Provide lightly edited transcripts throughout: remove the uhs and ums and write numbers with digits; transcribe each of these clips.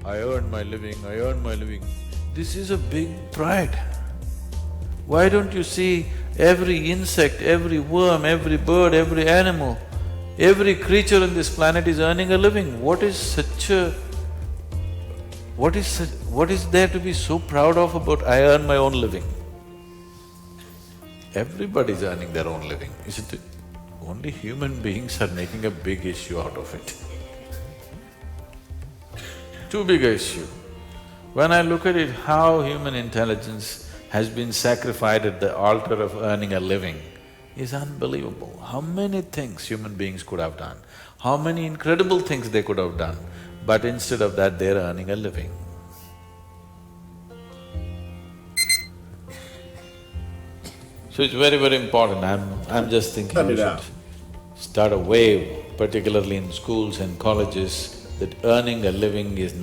I earn my living, I earn my living. This is a big pride. Why don't you see every insect, every worm, every bird, every animal, every creature on this planet is earning a living? What is there to be so proud of about I earn my own living? Everybody's earning their own living, isn't it? Only human beings are making a big issue out of it. Too big a issue. When I look at it, how human intelligence has been sacrificed at the altar of earning a living is unbelievable. How many things human beings could have done, how many incredible things they could have done, but instead of that they're earning a living. So it's very, very important. I'm just thinking we should start a wave, particularly in schools and colleges, that earning a living is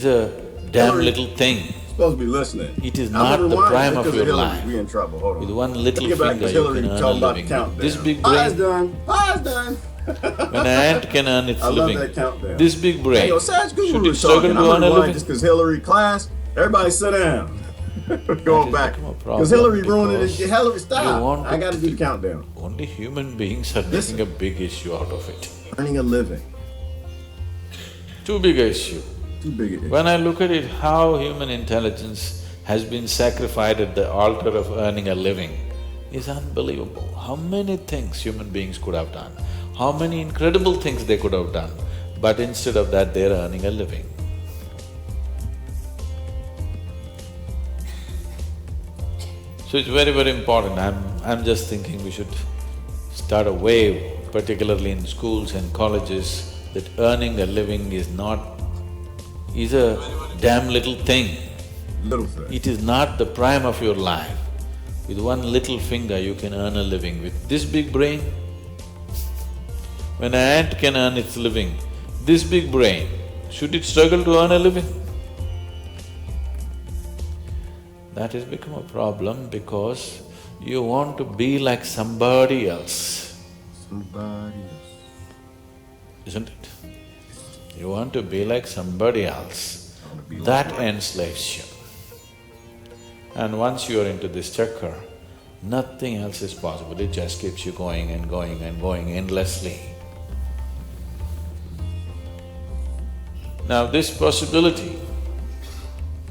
a damn little thing. Supposed to be listening. It is not the prime of your life. We in trouble. Hold on. With one little finger you can earn a living. This big Pie's brain, done. Pie's done. when an ant can earn its I love living, that countdown. this big brain, Hey, yo, Sadhguru should it was struggle talking. to earn a I'm living? just because Hillary class. Everybody sit down. Going back. Because Hillary ruined it. Hillary, stop. I got to do the countdown. Only human beings are making a big issue out of it. Earning a living. Too big a issue. Too big an issue. When I look at it, how human intelligence has been sacrificed at the altar of earning a living is unbelievable. How many things human beings could have done, how many incredible things they could have done, but instead of that they're earning a living. So it's very, very important. I'm just thinking we should start a wave, particularly in schools and colleges, that earning a living is a damn little thing. Little thing. It is not the prime of your life. With one little finger you can earn a living. With this big brain, when an ant can earn its living, this big brain, should it struggle to earn a living? That has become a problem because you want to be like somebody else. Somebody else. Isn't it? You want to be like somebody else. That enslaves you. And once you are into this chakra, nothing else is possible. It just keeps you going and going and going endlessly. Now this possibility…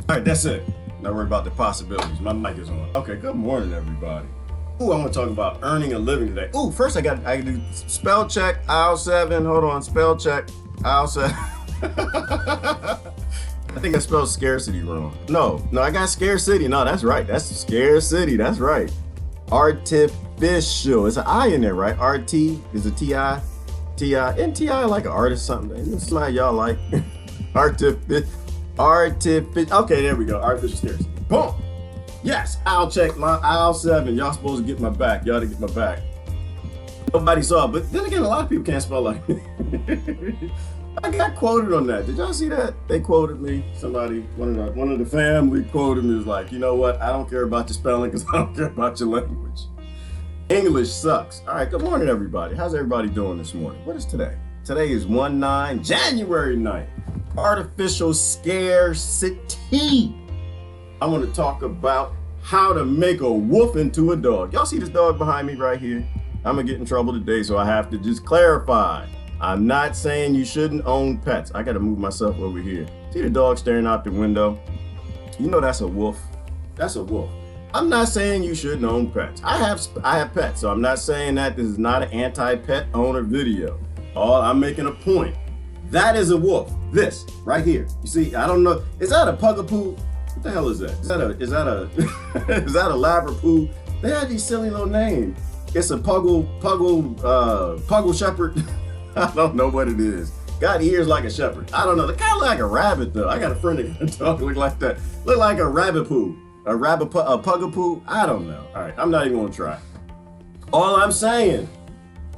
Alright, that's it. Not worry about the possibilities. My mic is on. Okay, good morning, everybody. Ooh, I want to talk about earning a living today. Ooh, first I do spell check, aisle 7. Hold on, spell check, aisle 7. I think I spelled scarcity wrong. No, I got scarcity. No, that's right. That's scarcity. That's right. Artificial. It's an I in there, right? RT is a TI. TI. Isn't TI like an artist something? Isn't somebody y'all like? Artificial. Okay, there we go. Artificial scarcity. Boom. Yes, I'll check my aisle 7. Y'all supposed to get my back. Y'all to get my back. Nobody saw it, but then again, a lot of people can't spell like I got quoted on that. Did y'all see that? They quoted me. Somebody, one of the family quoted me, was like, you know what? I don't care about your spelling because I don't care about your language. English sucks. All right, good morning, everybody. How's everybody doing this morning? What is today? Today is January 9th. Artificial scarcity. I want to talk about how to make a wolf into a dog. Y'all see this dog behind me right here? I'm gonna get in trouble today, so I have to just clarify. I'm not saying you shouldn't own pets. I gotta move myself over here. See the dog staring out the window? You know that's a wolf. That's a wolf. I'm not saying you shouldn't own pets. I have pets, so I'm not saying that this is not an anti-pet owner video. I'm making a point. That is a wolf. This right here. You see, I don't know. Is that a pugapoo? What the hell is that? Is that a is that a Labrador? They have these silly little names. It's a puggle shepherd. I don't know what it is. Got ears like a shepherd. I don't know. They kind of look like a rabbit though. I got a friend that got a dog look like that. Look like a rabbit poo. A pugapoo. I don't know. All right, I'm not even gonna try. All I'm saying,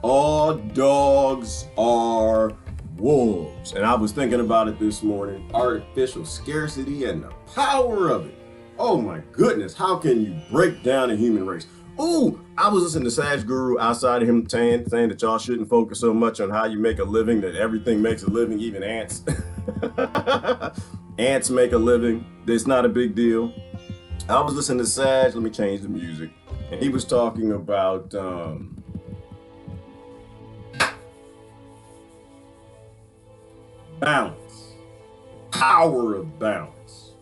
all dogs are wolves. And I was thinking about it this morning. Artificial scarcity and the power of it. Oh my goodness, how can you break down the human race? Ooh, I was listening to Sadhguru outside of him saying that y'all shouldn't focus so much on how you make a living, that everything makes a living, even ants. Ants make a living. It's not a big deal. I was listening to Sag, let me change the music. And he was talking about balance, power of balance.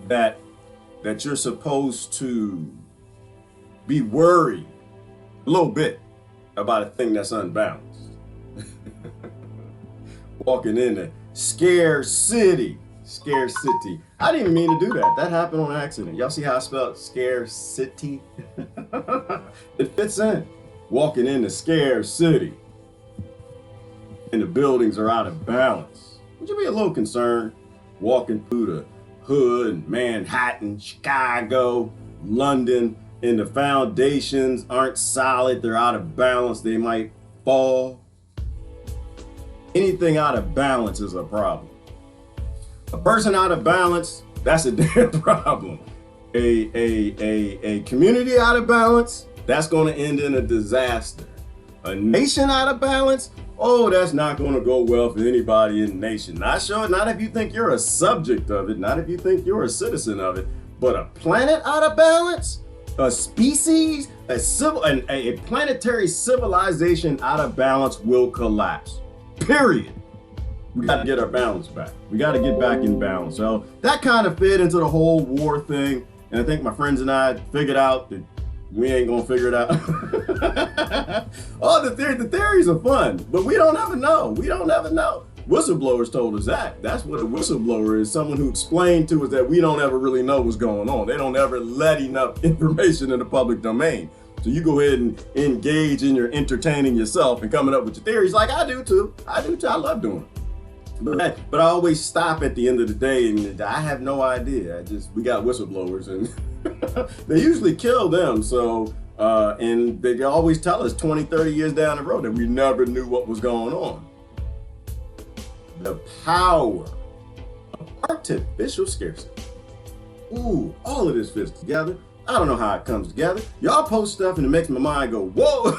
That you're supposed to be worried a little bit about a thing that's unbalanced. Walking into scarcity. I didn't even mean to do that. That happened on accident. Y'all see how I spelled scarcity? It fits in. Walking into scarcity. And the buildings are out of balance. Would you be a little concerned walking through the hood, Manhattan, Chicago, London, and the foundations aren't solid, they're out of balance, they might fall? Anything out of balance is a problem. A person out of balance, that's a damn problem. A community out of balance, that's going to end in a disaster. A nation out of balance, oh, that's not going to go well for anybody in the nation. Not sure, not if you think you're a subject of it, not if you think you're a citizen of it, but a planet out of balance, a species, a planetary civilization out of balance will collapse. Period. We got to get our balance back. We got to get back in balance. So that kind of fit into the whole war thing. And I think my friends and I figured out that we ain't gonna figure it out. Oh, the theories are fun, but we don't ever know. We don't ever know. Whistleblowers told us that. That's what a whistleblower is, someone who explained to us that we don't ever really know what's going on. They don't ever let enough information in the public domain. So you go ahead and engage in your entertaining yourself and coming up with your theories like I do too. I love doing it. But I always stop at the end of the day and I have no idea. We got whistleblowers and they usually kill them. So, and they always tell us 20, 30 years down the road that we never knew what was going on. The power of artificial scarcity. Ooh, all of this fits together. I don't know how it comes together. Y'all post stuff and it makes my mind go, whoa.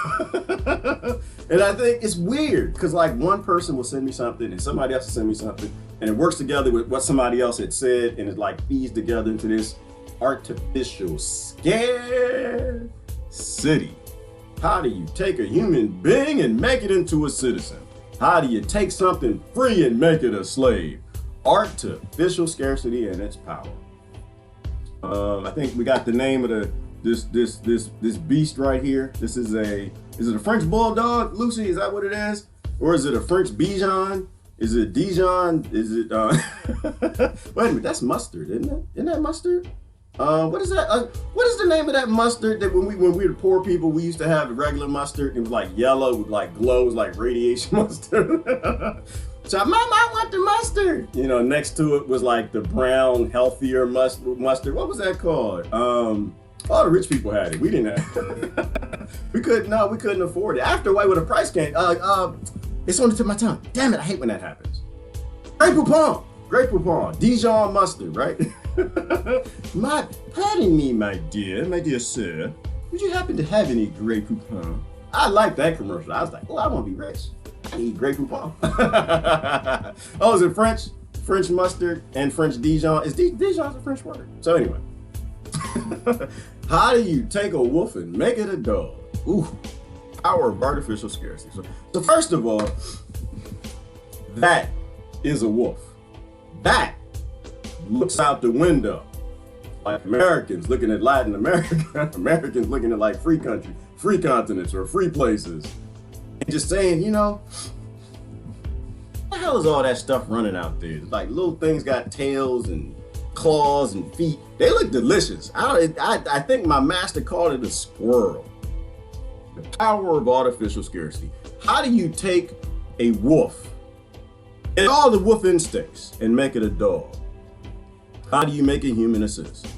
And I think it's weird because like one person will send me something and somebody else will send me something and it works together with what somebody else had said and it like feeds together into this artificial scarcity. How do you take a human being and make it into a citizen? How do you take something free and make it a slave? Artificial scarcity and its power. I think we got the name of this beast right here. Is it a French bulldog, Lucy? Is that what it is? Or is it a French Bichon? Is it Dijon? Is it wait a minute, that's mustard, isn't it? Isn't that mustard? What is that? What is the name of that mustard that when we were poor people, we used to have the regular mustard? It was like yellow with like glows, like radiation mustard. So, Mama, I want the mustard. You know, next to it was like the brown, healthier mustard. What was that called? All the rich people had it. We didn't have we couldn't afford it. After a while, when the price came, it's on the tip of my tongue. Damn it, I hate when that happens. Grey Poupon, Dijon mustard, right? Pardon me, my dear sir. Would you happen to have any Grey Poupon? I like that commercial. I was like, oh, I want to be rich. I need Grey Poupon. Oh, is it French? French mustard and French Dijon. Dijon's a French word. So anyway. How do you take a wolf and make it a dog? Ooh, power of artificial scarcity. So first of all, that is a wolf. That looks out the window like Americans looking at Latin America, Americans looking at like free country, free continents or free places. And just saying, you know, what the hell is all that stuff running out there? Like little things got tails and claws and feet. They look delicious. I think my master called it a squirrel. The power of artificial scarcity. How do you take a wolf and all the wolf instincts and make it a dog? How do you make a human a citizen?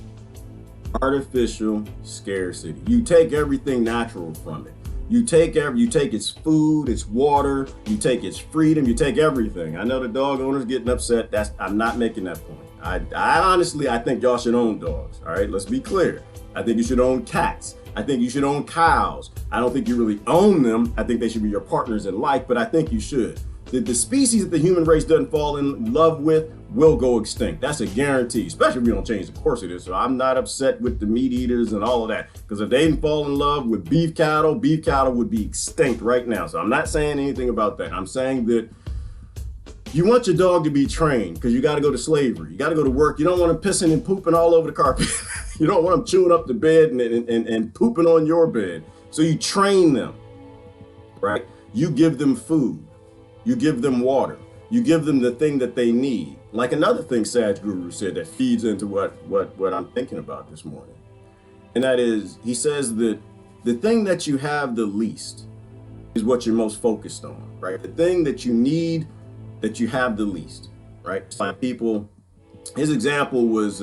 Artificial scarcity. You take everything natural from it. You take its food, its water, you take its freedom, you take everything. I know the dog owners getting upset. I'm not making that point. I honestly think y'all should own dogs. All right, let's be clear. I think you should own cats. I think you should own cows. I don't think you really own them. I think they should be your partners in life, but I think you should. the species that the human race doesn't fall in love with will go extinct. That's a guarantee, especially if we don't change the course of this. So I'm not upset with the meat eaters and all of that, because if they didn't fall in love with beef cattle would be extinct right now. So I'm not saying anything about that. I'm saying that you want your dog to be trained, because you got to go to slavery. You got to go to work. You don't want them pissing and pooping all over the carpet. You don't want them chewing up the bed and pooping on your bed. So you train them, right? You give them food. You give them water. You give them the thing that they need. Like another thing Sadhguru said that feeds into what I'm thinking about this morning. And that is, he says that the thing that you have the least is what you're most focused on, right? The thing that you need, that you have the least, right? Like people, his example was,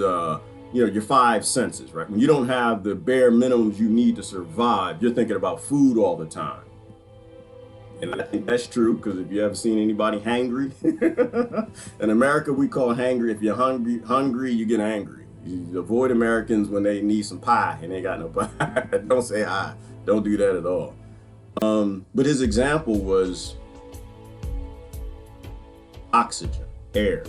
your five senses, right? When you don't have the bare minimums you need to survive, you're thinking about food all the time. And I think that's true, because if you ever seen anybody hangry, in America we call hangry, if you're hungry, you get angry. You avoid Americans when they need some pie and they got no pie. Don't say hi. Don't do that at all. But his example was oxygen, air.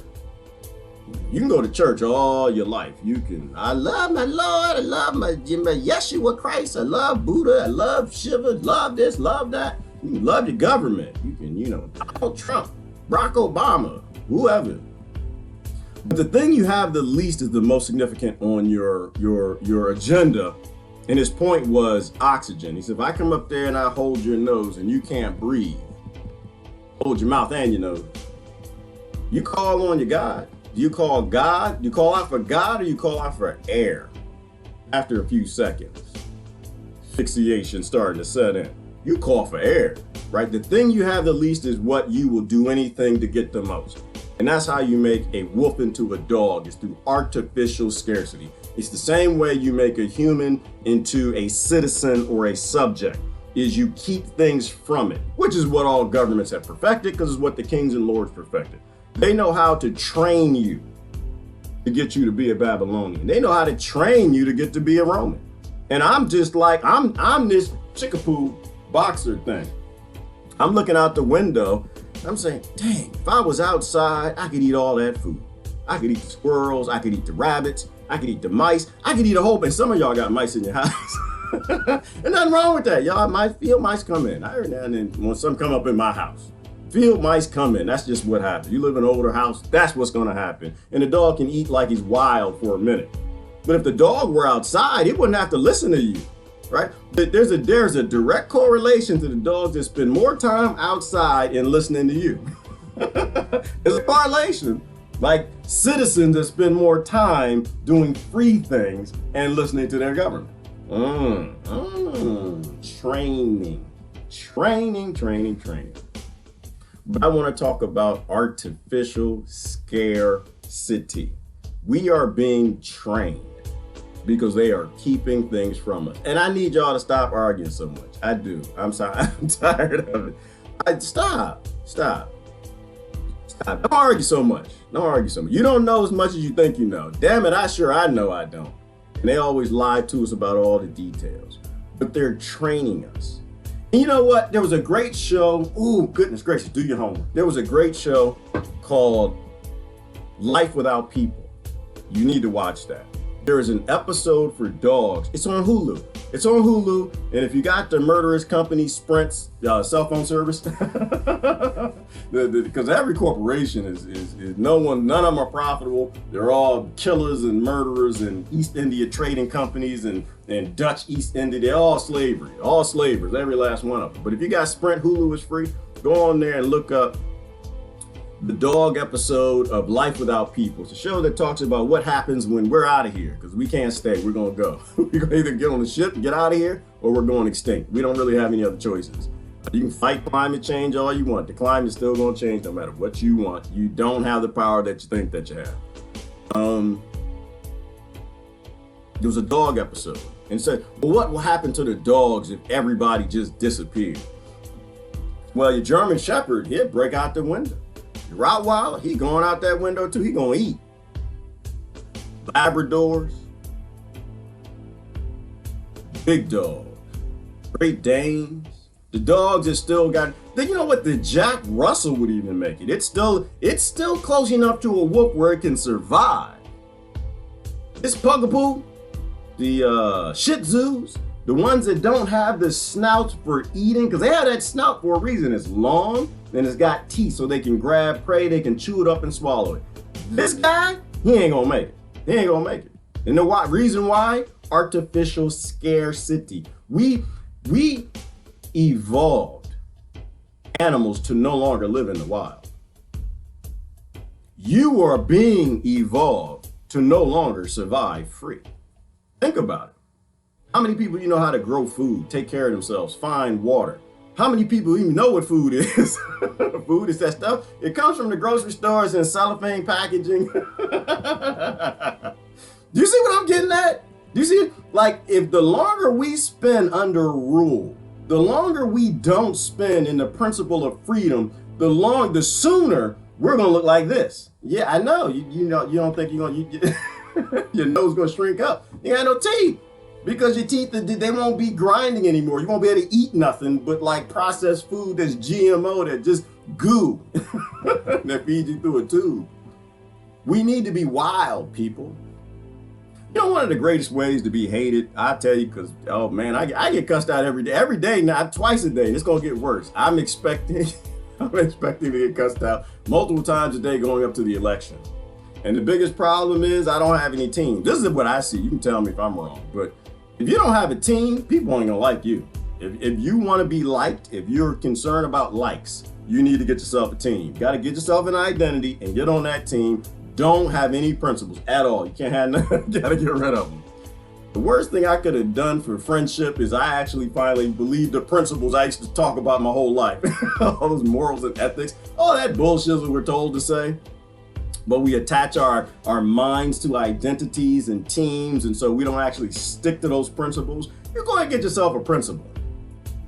You can go to church all your life. You can, I love my Lord, I love my Yeshua Christ, I love Buddha, I love Shiva, love this, love that. You can love your government. You can, Donald Trump, Barack Obama, whoever. But the thing you have the least is the most significant on your agenda. And his point was oxygen. He said, if I come up there and I hold your nose and you can't breathe, hold your mouth and your nose, you call on your God. Do you call God? You call out for God, or you call out for air? After a few seconds, asphyxiation starting to set in. You call for air, right? The thing you have the least is what you will do anything to get the most. And that's how you make a wolf into a dog, is through artificial scarcity. It's the same way you make a human into a citizen or a subject, is you keep things from it, which is what all governments have perfected, because it's what the kings and lords perfected. They know how to train you to get you to be a Babylonian. They know how to train you to get to be a Roman. And I'm just like, I'm this chickapoo boxer thing. I'm looking out the window. I'm saying, dang, if I was outside, I could eat all that food. I could eat the squirrels. I could eat the rabbits. I could eat the mice. I could eat a whole bunch. Some of y'all got mice in your house. And nothing wrong with that. Y'all might feel mice come in. I heard that, and then when some come up in my house. Field mice come in. That's just what happens. You live in an older house, that's what's going to happen. And the dog can eat like he's wild for a minute. But if the dog were outside, it wouldn't have to listen to you, right? But there's a direct correlation to the dogs that spend more time outside and listening to you. There's a correlation. Like citizens that spend more time doing free things and listening to their government. Training. But I want to talk about artificial scarcity. We are being trained because they are keeping things from us. And I need y'all to stop arguing so much. I do. I'm sorry. I'm tired of it. Stop. Don't argue so much. You don't know as much as you think you know. Damn it, I know I don't. And they always lie to us about all the details. But they're training us. And you know what? There was a great show. Ooh, goodness gracious, do your homework. There was a great show called Life Without People. You need to watch that. There is an episode for dogs. It's on Hulu. And if you got the murderous company Sprint's cell phone service, because every corporation is none of them are profitable. They're all killers and murderers and East India trading companies and Dutch East India. They're all slavers, every last one of them. But if you got Sprint, Hulu is free. Go on there and look up the dog episode of Life Without People. It's a show that talks about what happens when we're out of here, because we can't stay. We're going to go. We're going to either get on the ship and get out of here, or we're going extinct. We don't really have any other choices. You can fight climate change all you want. The climate is still going to change no matter what you want. You don't have the power that you think that you have. There was a dog episode, and it said, well, what will happen to the dogs if everybody just disappeared? Well, your German Shepherd, he'll break out the window. Rottweiler, he going out that window too. He gonna eat. Labradors, big dogs, Great Danes, The dogs have still got, then you know what, the Jack Russell would even make it. It's still close enough to a whoop where it can survive. This Pugapoo, the Shih Tzus, the ones that don't have the snouts for eating, because they have that snout for a reason. It's long and it's got teeth so they can grab prey, they can chew it up and swallow it. This guy, he ain't gonna make it. He ain't gonna make it. And the reason why? Artificial scarcity. We evolved animals to no longer live in the wild. You are being evolved to no longer survive free. Think about it. How many people you know how to grow food, take care of themselves, find water? How many people even know what food is? Food is that stuff. It comes from the grocery stores and cellophane packaging. Do you see what I'm getting at? Do you see it? Like, if the longer we spend under rule, the longer we don't spend in the principle of freedom, the sooner we're gonna look like this. Yeah, I know. You don't think you're gonna your nose gonna shrink up. You got no teeth. Because your teeth, they won't be grinding anymore. You won't be able to eat nothing but like processed food that's GMO, that just goo that feeds you through a tube. We need to be wild, people. You know, one of the greatest ways to be hated, I tell you, because, oh man, I get cussed out every day. Every day, not twice a day. It's going to get worse. I'm expecting to get cussed out multiple times a day going up to the election. And the biggest problem is I don't have any team. This is what I see. You can tell me if I'm wrong. But if you don't have a team, people ain't gonna like you. If you want to be liked, if you're concerned about likes, you need to get yourself a team. You got to get yourself an identity and get on that team. Don't have any principles at all. You can't have none. You got to get rid of them. The worst thing I could have done for friendship is I actually finally believed the principles I used to talk about my whole life. All those morals and ethics, all that bullshit that we're told to say. But we attach our minds to identities and teams, and so we don't actually stick to those principles. You're going to get yourself a principle.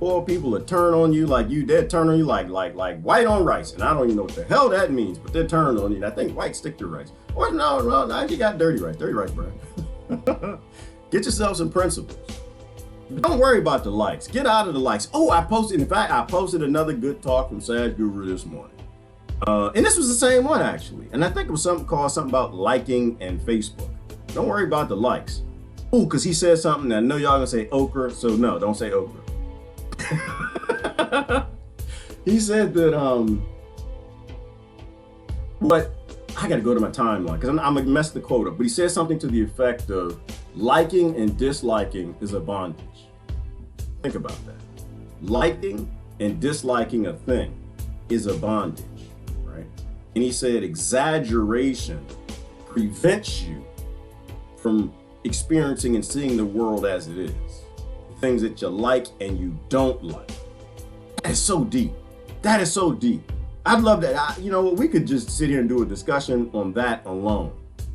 Or people that turn on you like they'll turn on you like white on rice. And I don't even know what the hell that means, but they're turning on you. And I think white stick to rice. Or no, you got dirty rice, bro. Get yourself some principles. Don't worry about the likes. Get out of the likes. Oh, I posted another good talk from Sadhguru this morning. And this was the same one, actually. And I think it was something about liking and Facebook. Don't worry about the likes. Oh, because he said something that I know y'all gonna say okra, so no, don't say okra. He said that, but I gotta go to my timeline because I'm gonna mess the quote up. But he said something to the effect of liking and disliking is a bondage. Think about that. Liking and disliking a thing is a bondage. And he said exaggeration prevents you from experiencing and seeing the world as it is. Things that you like and you don't like. That is so deep. That is so deep. I'd love that. You know what? We could just sit here and do a discussion on that alone.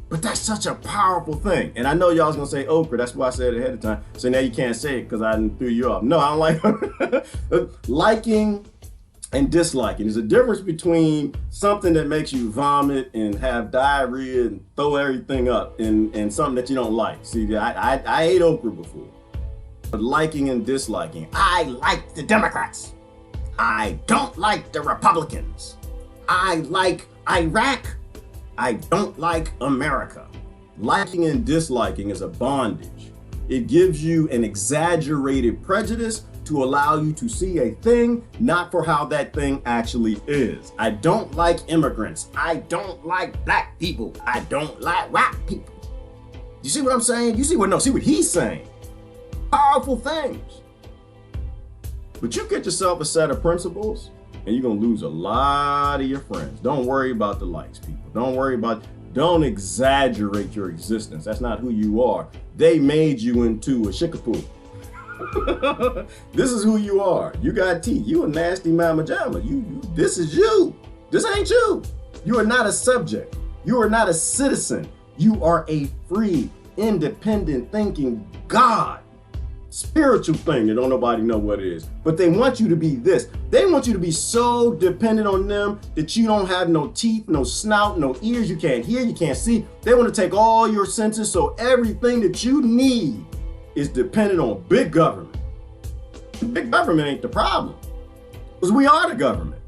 But that's such a powerful thing. And I know y'all's gonna say okra. That's why I said it ahead of time. So now you can't say it because I threw you off. No, I don't like liking and disliking. There's a difference between something that makes you vomit and have diarrhea and throw everything up and something that you don't like. See, I ate okra before. But liking and disliking. I like the Democrats. I don't like the Republicans. I like Iraq. I don't like America. Liking and disliking is a bondage. It gives you an exaggerated prejudice to allow you to see a thing not for how that thing actually is. I don't like immigrants. I don't like black people. I don't like white people. You see what I'm saying? See what he's saying. Powerful things. But you get yourself a set of principles and you're gonna lose a lot of your friends. Don't worry about the likes, people. Don't exaggerate your existence. That's not who you are. They made you into a shikapoo. This is who you are. You got teeth. You a nasty mama jamma. This is you. This ain't you. You are not a subject. You are not a citizen. You are a free, independent thinking God. Spiritual thing that don't nobody know what it is. But they want you to be this. They want you to be so dependent on them that you don't have no teeth, no snout, no ears. You can't hear, you can't see. They want to take all your senses, so everything that you need is dependent on big government. Big government ain't the problem. Because we are the government.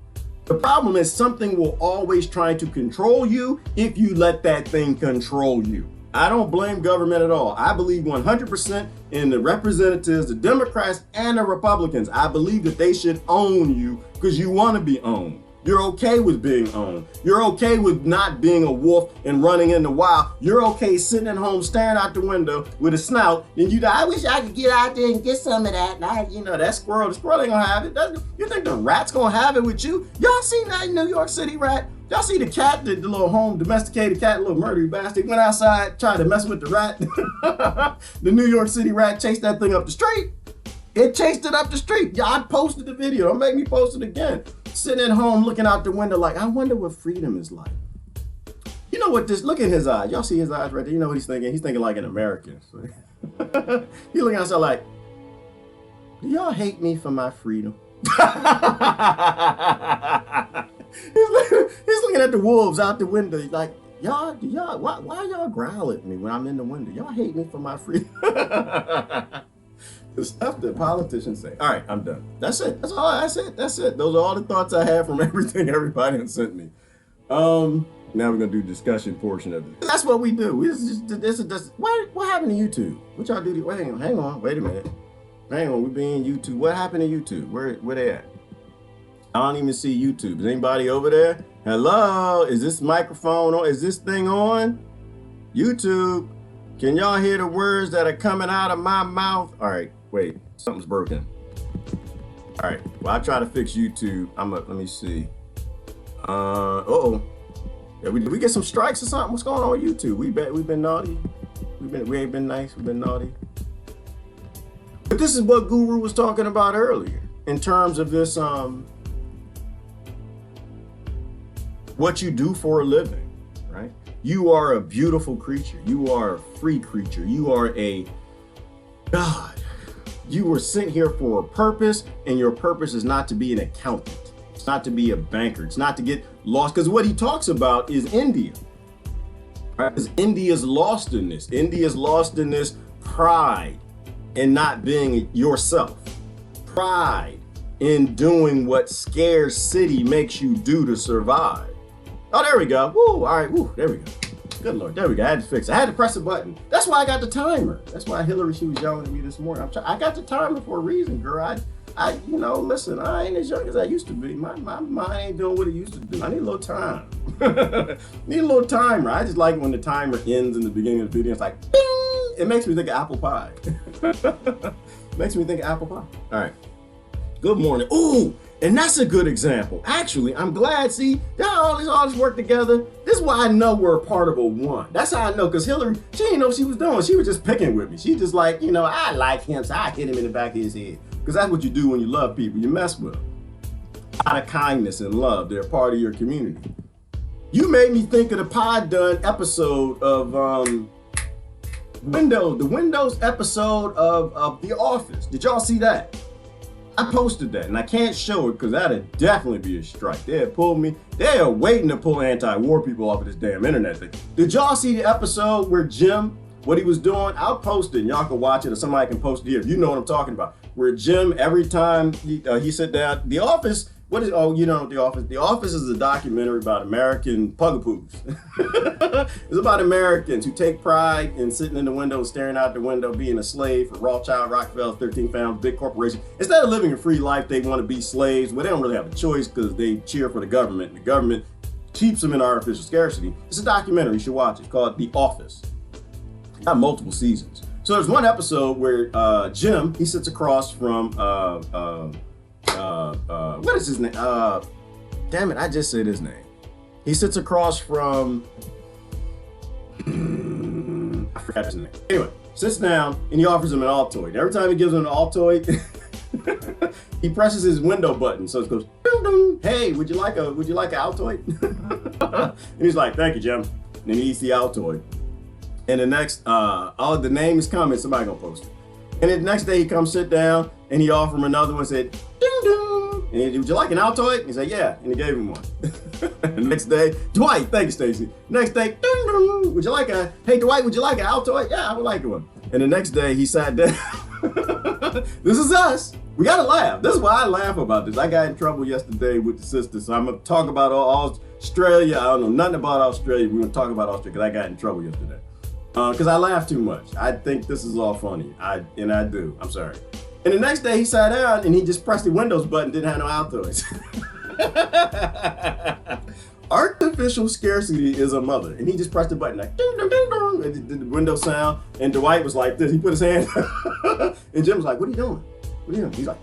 The problem is something will always try to control you if you let that thing control you. I don't blame government at all. I believe 100% in the representatives, the Democrats and the Republicans. I believe that they should own you because you want to be owned. You're okay with being owned. You're okay with not being a wolf and running in the wild. You're okay sitting at home staring out the window with a snout. And I wish I could get out there and get some of that. And that squirrel, the squirrel ain't gonna have it. You think the rat's gonna have it with you? Y'all seen that New York City rat? Y'all see the cat, the little home domesticated cat, little murdery bastard, went outside, tried to mess with the rat. The New York City rat chased that thing up the street. It chased it up the street. Y'all posted the video. Don't make me post it again. Sitting at home looking out the window like, I wonder what freedom is like. You know what look at his eyes. Y'all see his eyes right there? You know what he's thinking? He's thinking like an American. He's looking outside like, do y'all hate me for my freedom? He's looking at the wolves out the window. He's like, why y'all growl at me when I'm in the window? Y'all hate me for my freedom. The stuff that politicians say. All right, I'm done. That's it. That's it. Those are all the thoughts I have from everything everybody has sent me. Now we're gonna do the discussion portion of it. That's what we do. What happened to YouTube? What y'all do? Hang on. Wait a minute. Hang on. We being YouTube. What happened to YouTube? Where they at? I don't even see YouTube. Is anybody over there? Hello? Is this microphone on? Is this thing on? YouTube. Can y'all hear the words that are coming out of my mouth? All right, wait, something's broken. All right, well, I try to fix YouTube. Let me see. Yeah, did we get some strikes or something? What's going on with YouTube? We've been naughty. We ain't been nice. We've been naughty. But this is what Guru was talking about earlier in terms of this, what you do for a living, right? You are a beautiful creature. You are a free creature. You are a God. You were sent here for a purpose, and your purpose is not to be an accountant. It's not to be a banker. It's not to get lost. Because what he talks about is India. Right? Because India's lost in this. India's lost in this pride in not being yourself. Pride in doing what scarcity makes you do to survive. Oh, there we go. Woo, all right, woo, there we go. Good Lord, there we go. I had to fix it. I had to press a button. That's why I got the timer. That's why Hillary, she was yelling at me this morning. I got the timer for a reason, girl. Listen, I ain't as young as I used to be. My mind ain't doing what it used to do. I need a little time. Need a little timer. I just like it when the timer ends in the beginning of the video. It's like, bing! It makes me think of apple pie. Makes me think of apple pie. All right. Good morning. Ooh, and that's a good example. Actually, I'm glad, see, all this work together. This is why I know we're a part of a one. That's how I know, because Hillary, she didn't know what she was doing. She was just picking with me. She just like, I like him, so I hit him in the back of his head. Because that's what you do when you love people. You mess with them. Out of kindness and love. They're a part of your community. You made me think of the Pod Done episode of the Windows episode of The Office. Did y'all see that? I posted that, and I can't show it because that'd definitely be a strike. They had pulled me. They are waiting to pull anti-war people off of this damn internet thing. Did y'all see the episode where Jim, what he was doing? I'll post it, and y'all can watch it, or somebody can post it here if you know what I'm talking about. Where Jim, every time he sit down, The Office. What is? Oh, you know The Office. The Office is a documentary about American pugapoos. It's about Americans who take pride in sitting in the window, staring out the window, being a slave for Rothschild, Rockefeller, 13 families, big corporation. Instead of living a free life, they want to be slaves. Well, they don't really have a choice because they cheer for the government. The government keeps them in artificial scarcity. It's a documentary. You should watch it. It's called The Office. It's got multiple seasons. So there's one episode where Jim, he sits across from what is his name? Damn it, I just said his name. He sits across from I forgot his name. Anyway, sits down and he offers him an Altoid. Every time he gives him an Altoid, he presses his window button, so it goes ding, ding. Hey, would you like an Altoid? And he's like, thank you, Jim. And then he eats the Altoid. And the next, the name is coming, somebody gonna post it. And then the next day he comes sit down and he offered him another one, said, ding ding. And he said, would you like an Altoid? And he said, yeah. And he gave him one. And the next day, Dwight, thank you, Stacy. Next day, ding ding. Hey Dwight, would you like an Altoid? Yeah, I would like one. And the next day he sat down. This is us. We gotta laugh. This is why I laugh about this. I got in trouble yesterday with the sister, so I'm gonna talk about Australia. I don't know nothing about Australia. We're gonna talk about Australia because I got in trouble yesterday. Because I laugh too much. I think this is all funny. I do. I'm sorry. And the next day he sat down and he just pressed the Windows button, didn't have no Altoids. Artificial scarcity is a mother. And he just pressed the button like ding, ding, ding, ding. And the Windows sound. And Dwight was like this. He put his hand and Jim was like, what are you doing? What are you doing? He's like,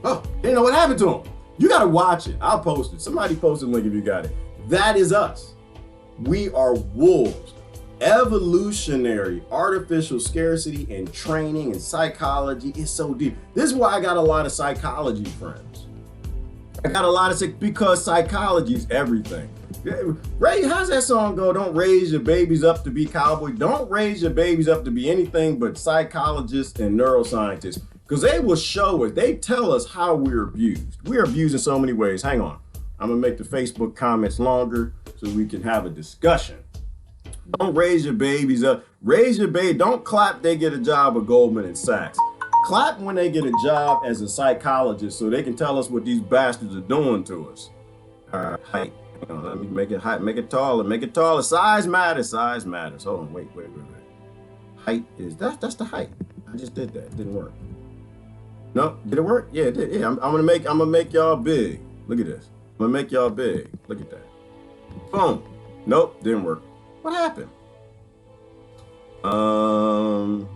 oh, they didn't know what happened to him. You gotta watch it. I'll post it. Somebody post the link if you got it. That is us. We are wolves. Evolutionary, artificial scarcity and training and psychology is so deep. This is why I got a lot of psychology friends. I got a lot of because psychology is everything. Ray, how's that song go? Don't raise your babies up to be cowboys. Don't raise your babies up to be anything but psychologists and neuroscientists. Because they will show us, they tell us how we're abused. We're abused in so many ways. Hang on. I'm going to make the Facebook comments longer so we can have a discussion. Don't raise your babies up. Raise your baby. Don't clap they get a job at Goldman and Sachs. Clap when they get a job as a psychologist so they can tell us what these bastards are doing to us. Height. Let me make it height. Make it taller. Make it taller. Size matters. Size matters. Hold on. Wait. Height is that's the height. I just did that. It didn't work. No, did it work? Yeah, it did. Yeah, I'm gonna make y'all big. Look at this. I'm gonna make y'all big. Look at that. Boom. Nope, didn't work. What happened? I'm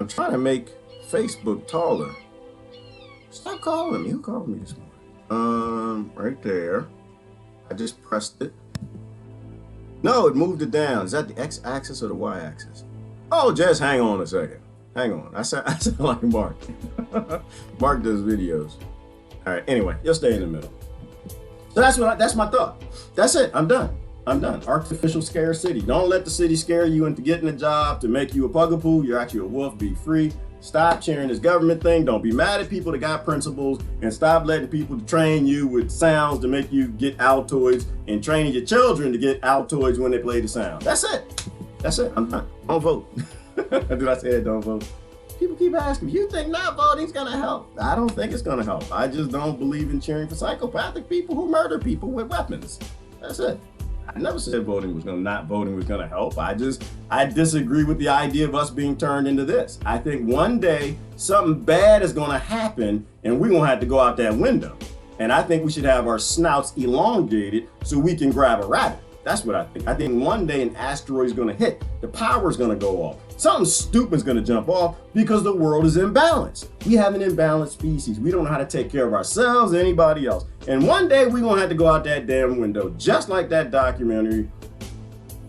trying to make Facebook taller. Stop calling me. Who called me this morning? Right there. I just pressed it. No, it moved it down. Is that the X-axis or the Y-axis? Oh, just hang on a second. Hang on. I sound like Mark. Mark does videos. All right. Anyway, you'll stay in the middle. So that's my thought. That's it. I'm done. Artificial scarcity. Don't let the city scare you into getting a job to make you a bugaboo. You're actually a wolf. Be free. Stop cheering this government thing. Don't be mad at people that got principles, and stop letting people train you with sounds to make you get Altoids, and training your children to get Altoids when they play the sound. That's it. I'm done. Don't vote. Did I say that? Don't vote. People keep asking, you think not voting's gonna help? I don't think it's gonna help. I just don't believe in cheering for psychopathic people who murder people with weapons. That's it. I never said not voting was gonna help. I disagree with the idea of us being turned into this. I think one day something bad is gonna happen and we're gonna have to go out that window. And I think we should have our snouts elongated so we can grab a rabbit. That's what I think. I think one day an asteroid is gonna hit. The power is gonna go off. Something stupid is gonna jump off because the world is imbalanced. We have an imbalanced species. We don't know how to take care of ourselves or anybody else. And one day we're gonna have to go out that damn window, just like that documentary,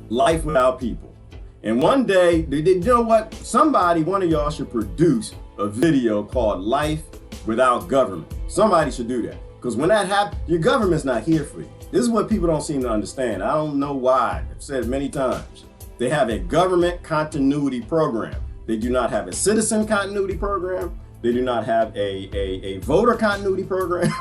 Life Without People. And one day, you know what? One of y'all should produce a video called Life Without Government. Somebody should do that. Because when that happens, your government's not here for you. This is what people don't seem to understand. I don't know why. I've said it many times. They have a government continuity program. They do not have a citizen continuity program. They do not have a voter continuity program.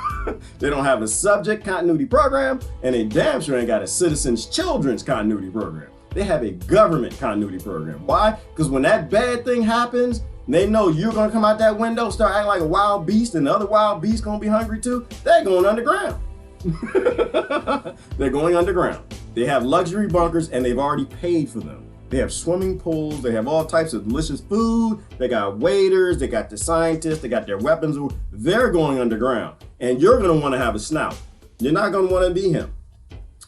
They don't have a subject continuity program. And they damn sure ain't got a citizen's children's continuity program. They have a government continuity program. Why? Because when that bad thing happens, they know you're gonna come out that window, start acting like a wild beast, and the other wild beasts gonna be hungry too. They're going underground. They're going underground. They have luxury bunkers and they've already paid for them. They have swimming pools. They have all types of delicious food. They got waiters. They got the scientists. They got their weapons. They're going underground. And you're going to want to have a snout. You're not going to want to be him.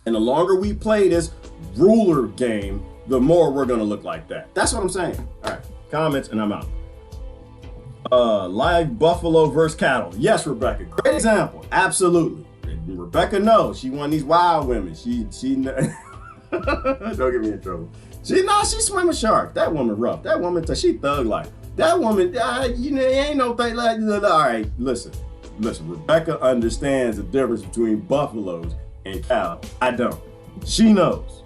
And the longer we play this ruler game, the more we're going to look like that. That's what I'm saying. All right. Comments and I'm out. Live buffalo versus cattle. Yes, Rebecca. Great example. Absolutely. Rebecca knows. She one of these wild women. She don't get me in trouble. She swim with sharks. That woman rough. That woman, she thug life. That woman, ain't no thing like, all right, listen. Rebecca understands the difference between buffaloes and cows. I don't. She knows.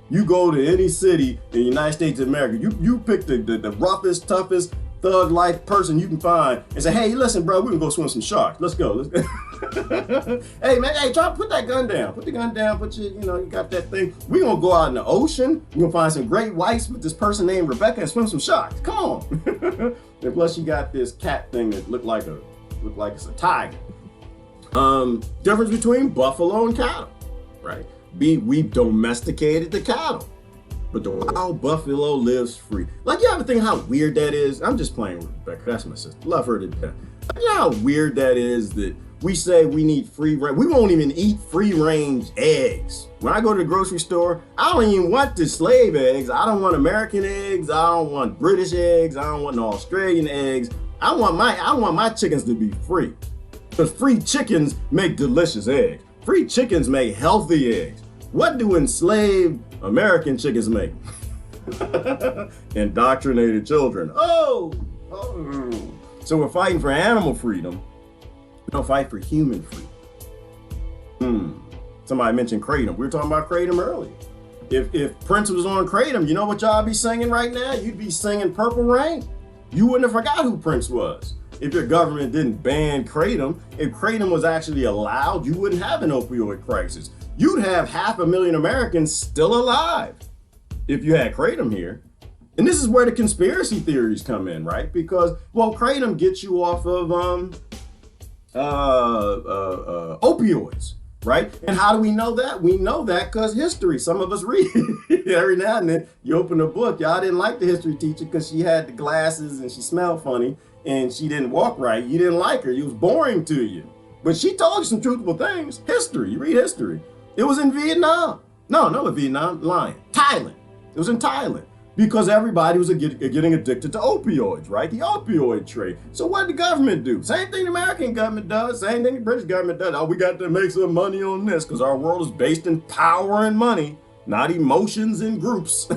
You go to any city in the United States of America, you pick the roughest, toughest thug life person you can find and say, hey, listen, bro, we can go swim some sharks. Let's go. Let's go. Hey, man, hey, try to put that gun down. Put the gun down. Put your, you got that thing. We're going to go out in the ocean. We're going to find some great whites with this person named Rebecca and swim some sharks. Come on. And plus you got this cat thing that look like it's a tiger. Difference between buffalo and cattle, right? We domesticated the cattle, but the wild buffalo lives free. Like, you ever think how weird that is? I'm just playing with Rebecca. That's my sister. Love her to death. You know how weird that is that we say we need free range. We won't even eat free range eggs. When I go to the grocery store, I don't even want the slave eggs. I don't want American eggs. I don't want British eggs. I don't want no Australian eggs. I want my chickens to be free. Because free chickens make delicious eggs. Free chickens make healthy eggs. What do enslaved American chickens make? Indoctrinated children. Oh. So we're fighting for animal freedom. We don't fight for human freedom. Somebody mentioned Kratom. We were talking about Kratom earlier. If Prince was on Kratom, you know what y'all be singing right now? You'd be singing Purple Rain. You wouldn't have forgot who Prince was. If your government didn't ban Kratom, if Kratom was actually allowed, you wouldn't have an opioid crisis. You'd have 500,000 Americans still alive if you had Kratom here. And this is where the conspiracy theories come in, right? Because, well, Kratom gets you off of opioids, right? And how do we know that? We know that because history. Some of us read every now and then. You open a book. Y'all didn't like the history teacher because she had the glasses and she smelled funny and she didn't walk right. You didn't like her. She was boring to you. But she told you some truthful things. History. You read history. It was in Vietnam. No, Vietnam. Lying. Thailand. It was in Thailand. Because everybody was getting addicted to opioids, right? The opioid trade. So what did the government do? Same thing the American government does. Same thing the British government does. Oh, we got to make some money on this because our world is based in power and money, not emotions and groups.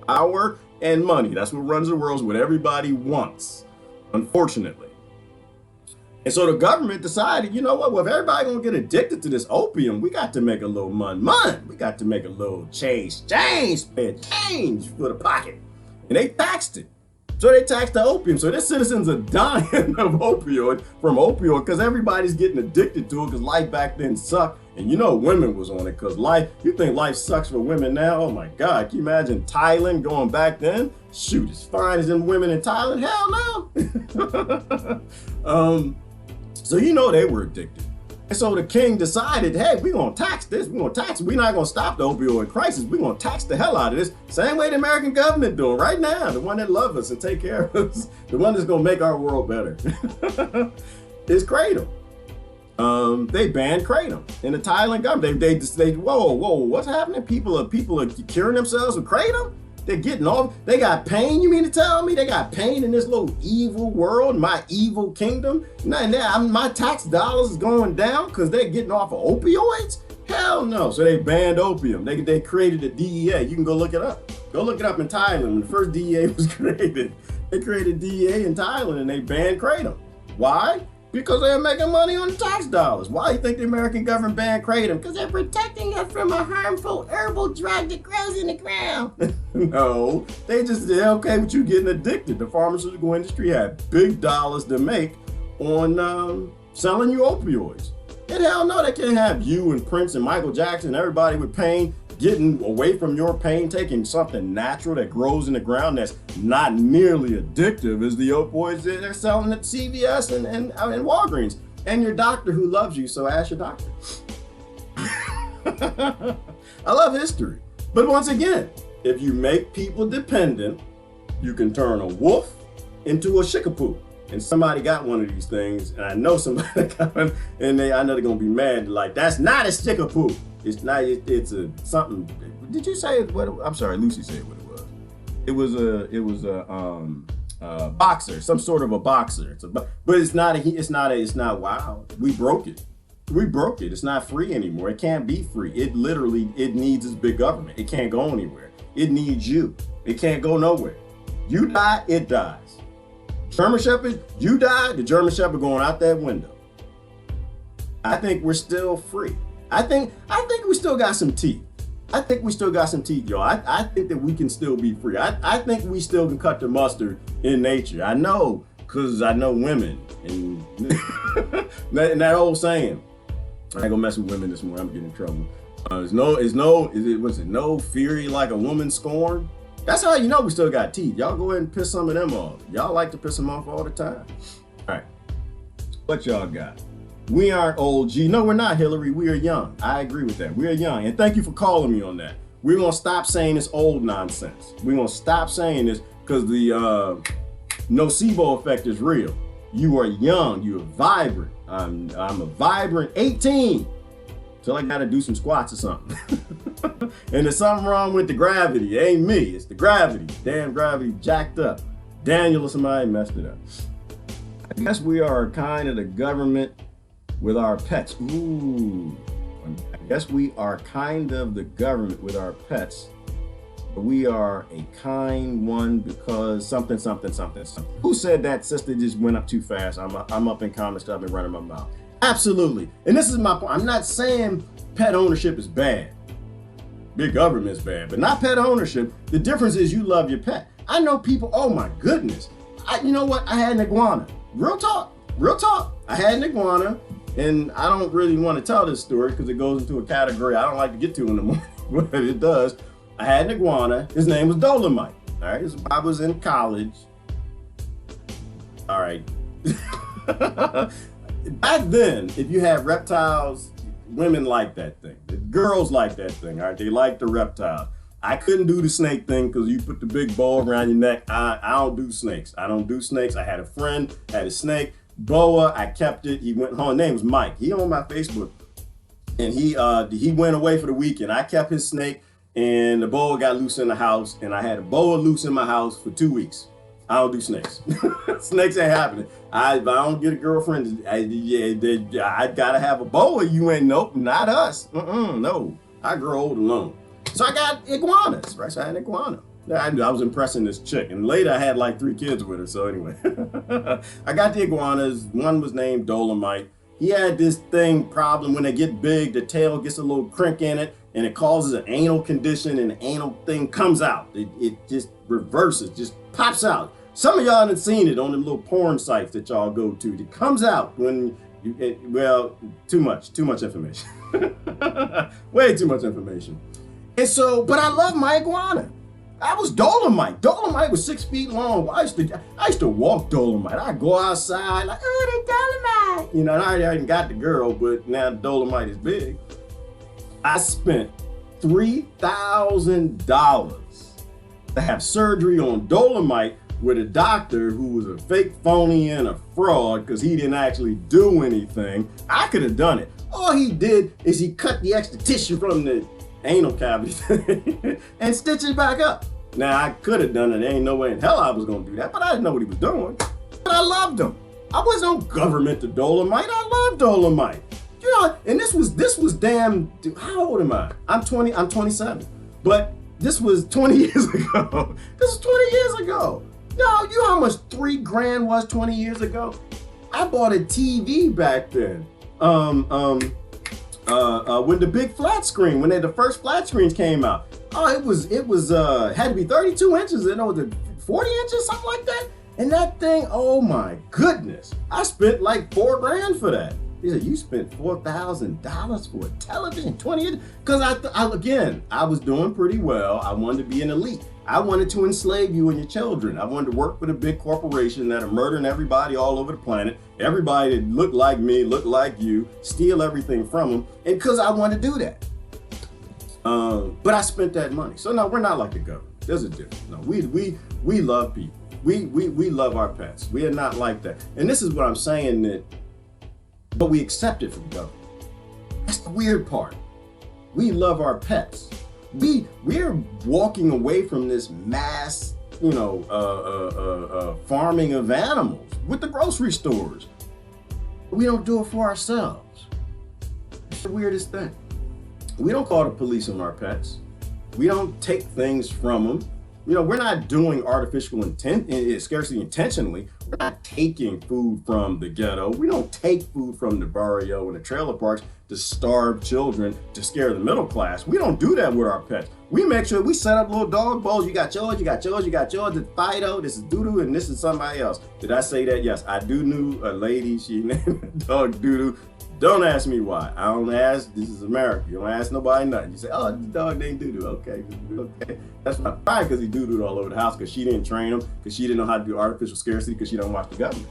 Power and money. That's what runs the world, is what everybody wants, unfortunately. And so the government decided, you know what? Well, if everybody gonna get addicted to this opium, we got to make a little money. We got to make a little change for the pocket. And they taxed it. So they taxed the opium. So their citizens are dying of opioid because everybody's getting addicted to it because life back then sucked. And you know women was on it because you think life sucks for women now? Oh my God, can you imagine Thailand going back then? Shoot, as fine as them women in Thailand? Hell no. So you know they were addicted. And so the king decided, hey, we're going to tax this. We're going to tax it. We're not going to stop the opioid crisis. We're going to tax the hell out of this. Same way the American government doing right now. The one that loves us and take care of us. The one that's going to make our world better. Is Kratom. They banned Kratom in the Thailand government. They whoa, what's happening? People are curing themselves with Kratom? They're getting off. They got pain, you mean to tell me? They got pain in this little evil world, my evil kingdom? Now my tax dollars is going down because they're getting off of opioids? Hell no. So they banned opium. They created a DEA. You can go look it up. Go look it up in Thailand. When the first DEA was created, they created DEA in Thailand and they banned Kratom. Why? Because they're making money on the tax dollars. Why do you think the American government banned Kratom? Because they're protecting us from a harmful herbal drug that grows in the ground. No, they're okay with you getting addicted. The pharmaceutical industry had big dollars to make on selling you opioids. And hell no, they can't have you and Prince and Michael Jackson, everybody with pain, getting away from your pain, taking something natural that grows in the ground that's not nearly addictive as the opioids that they're selling at CVS and Walgreens. And your doctor who loves you, so ask your doctor. I love history. But once again, if you make people dependent, you can turn a wolf into a shikapoo. And somebody got one of these things, and I know somebody got one, and I know they're gonna be mad, like, that's not a shikapoo. It's not. It's a something. Did you say what? I'm sorry, Lucy said what it was. It was a boxer, some sort of a boxer. But it's not. It's not. Wow, we broke it. It's not free anymore. It can't be free. It needs its big government. It can't go anywhere. It needs you. It can't go nowhere. You die, it dies. German Shepherd, you die, the German Shepherd going out that window. I think we're still free. I think we still got some teeth. I think we still got some teeth, y'all. I think that we can still be free. I think we still can cut the mustard in nature. I know, because I know women. And that old saying, I ain't gonna mess with women this morning, I'm getting in trouble. No fury like a woman scorned? That's how you know we still got teeth. Y'all go ahead and piss some of them off. Y'all like to piss them off all the time. All right, what y'all got? We aren't old G. No, we're not, Hillary. We are young. I agree with that. We are young. And thank you for calling me on that. We're going to stop saying this old nonsense. We're going to stop saying this because the nocebo effect is real. You are young. You are vibrant. I'm a vibrant 18 till I got to do some squats or something. And there's something wrong with the gravity. It ain't me. It's the gravity. Damn gravity jacked up. Daniel or somebody messed it up. I guess we are kind of the government with our pets. Ooh, I guess we are kind of the government with our pets, but we are a kind one because something. Who said that? Sister just went up too fast. I'm up in comments, I've been running my mouth. Absolutely. And this is my point. I'm not saying pet ownership is bad. Big government is bad, but not pet ownership. The difference is you love your pet. I know people, oh my goodness. You know what? I had an iguana. Real talk. I had an iguana. And I don't really want to tell this story because it goes into a category I don't like to get to in the morning, but it does. I had an iguana. His name was Dolomite. All right. I was in college. All right. Back then, if you had reptiles, women like that thing. The girls like that thing. All right. They like the reptile. I couldn't do the snake thing because you put the big ball around your neck. I don't do snakes. I had a friend, had a snake. Boa, I kept it. He went home. His name was Mike. He on my Facebook, and he went away for the weekend. I kept his snake, and the boa got loose in the house, and I had a boa loose in my house for 2 weeks. I don't do snakes. Snakes ain't happening. If I don't get a girlfriend, I gotta have a boa. You ain't nope, not us. No, I grow old alone. So I got iguanas, right? So I had an iguana. I was impressing this chick, and later I had like 3 kids with her. So anyway, I got the iguanas. One was named Dolomite. He had this problem when they get big, the tail gets a little crink in it, and it causes an anal condition, and the anal thing comes out. It just reverses, just pops out. Some of y'all have seen it on them little porn sites that y'all go to. It comes out when too much information. Way too much information. And so, but I love my iguana. I was Dolomite. Dolomite was 6 feet long. I used to walk Dolomite. I'd go outside like, oh, the Dolomite. You know, and I already got the girl, but now Dolomite is big. I spent $3,000 to have surgery on Dolomite with a doctor who was a fake phony and a fraud because he didn't actually do anything. I could have done it. All he did is he cut the extra tissue from the anal cavity and stitch it back up. Now I could have done it. There ain't no way in hell I was gonna do that, but I didn't know what he was doing. But I loved him. I wasn't on government to Dolomite. I love Dolomite. You know, and this was damn. Dude, how old am I? I'm 27. But this was 20 years ago. This was 20 years ago. No, you know how much $3,000 was 20 years ago? I bought a TV back then. When the big flat screen, when the first flat screens came out. Oh, it was had to be 32 inches, and it was 40 inches, something like that. And that thing, oh my goodness, I spent like $4,000 for that. He said, you spent $4,000 for a television, 20 years? Because I was doing pretty well. I wanted to be an elite. I wanted to enslave you and your children. I wanted to work for the big corporation that are murdering everybody all over the planet. Everybody that looked like me, looked like you, steal everything from them. And because I wanted to do that. But I spent that money. So no, we're not like the government. There's a difference. No, we love people. We love our pets. We are not like that. And this is what I'm saying, but we accept it from government. That's the weird part. We love our pets. We're walking away from this mass, farming of animals with the grocery stores. We don't do it for ourselves. It's the weirdest thing. We don't call the police on our pets. We don't take things from them. we're not doing artificial scarcity intentionally. We're not taking food from the ghetto. We don't take food from the barrio and the trailer parks to starve children, to scare the middle class. We don't do that with our pets. We make sure we set up little dog bowls. You got yours, you got yours, you got yours. It's Fido, this is Doodoo, and this is somebody else. Did I say that? Yes, I do knew a lady, she named the dog Doodoo. Don't ask me why. I don't ask. This is America. You don't ask nobody nothing. You say, oh, this dog named Doodoo. Okay. That's not fine because he doodooed all over the house because she didn't train him, because she didn't know how to do artificial scarcity, because she don't watch the government.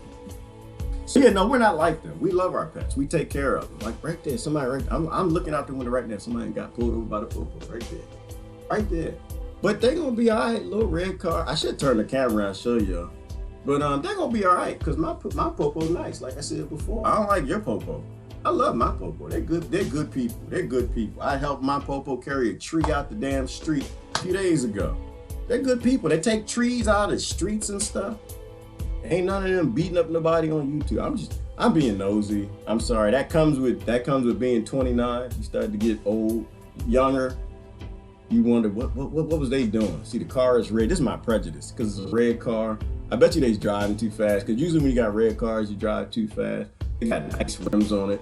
So yeah, no, we're not like them. We love our pets. We take care of them. Like right there, somebody right there. I'm looking out the window right now. Somebody got pulled over by the popo right there. Right there. But they gonna be all right. Little red car. I should turn the camera around and show y'all. But they're gonna be all right because my popo's nice. Like I said before, I don't like your popo. I love my popo. They're good people. They're good people. I helped my popo carry a tree out the damn street a few days ago. They're good people. They take trees out of the streets and stuff. Ain't none of them beating up nobody on YouTube. I'm being nosy. I'm sorry. That comes with being 29. You start to get old, younger. You wonder what was they doing? See, the car is red. This is my prejudice because it's a red car. I bet you they's driving too fast, because usually when you got red cars, you drive too fast. They got nice rims on it.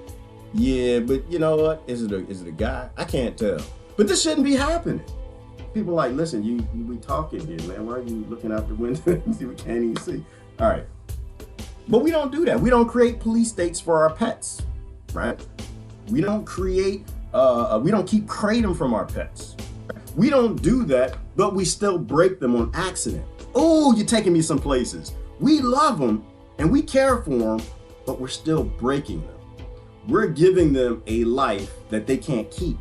Yeah, but you know what? Is it a guy? I can't tell. But this shouldn't be happening. People like, listen, we talking here, man. Why are you looking out the window? We can't even see. All right. But we don't do that. We don't create police states for our pets, right? We don't create, we don't keep Kratom from our pets. We don't do that, but we still break them on accident. Oh, you're taking me some places. We love them and we care for them, but we're still breaking them. We're giving them a life that they can't keep.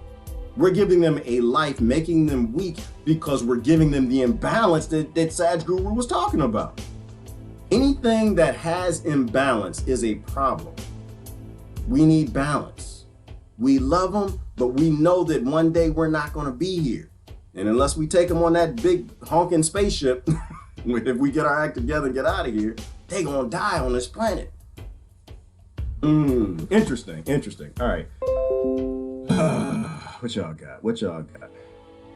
We're giving them a life, making them weak, because we're giving them the imbalance that Sadhguru was talking about. Anything that has imbalance is a problem. We need balance. We love them, but we know that one day we're not going to be here. And unless we take them on that big honking spaceship, if we get our act together and get out of here, they're going to die on this planet. Interesting. All right. What y'all got?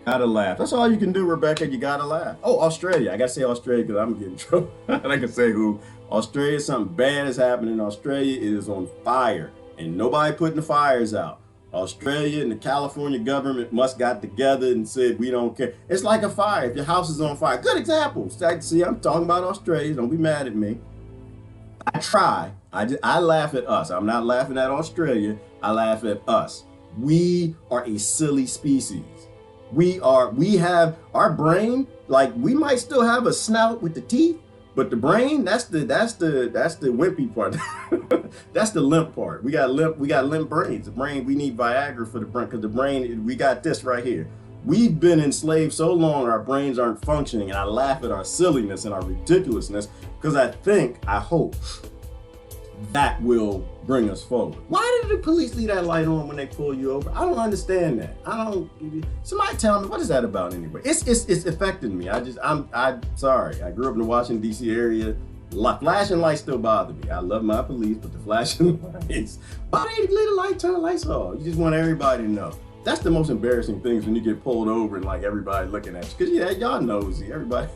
Gotta laugh. That's all you can do, Rebecca. You gotta laugh. Oh, Australia. I gotta say Australia because I'm getting in trouble. And I can say who. Australia, something bad is happening in Australia. It is on fire. And nobody putting the fires out. Australia and the California government must got together and said, we don't care. It's like a fire. If your house is on fire. Good example. See, I'm talking about Australia. Don't be mad at me. I try. I laugh at us. I'm not laughing at Australia. I laugh at us. We are a silly species. We have our brain, like we might still have a snout with the teeth, but the brain, that's the wimpy part. That's the limp part. We got limp brains. The brain, we need Viagra for the brain, because the brain, we got this right here. We've been enslaved so long, our brains aren't functioning, and I laugh at our silliness and our ridiculousness, because I hope that will bring us forward. Why did the police leave that light on when they pull you over? I don't understand that. Somebody tell me, what is that about anyway? It's affecting me. I'm sorry. I grew up in the Washington, D.C. area. Flashing lights still bother me. I love my police, but the flashing lights, why they leave the light, turn the lights off? You just want everybody to know. That's the most embarrassing things, when you get pulled over and like everybody looking at you. Because yeah, y'all nosy, everybody.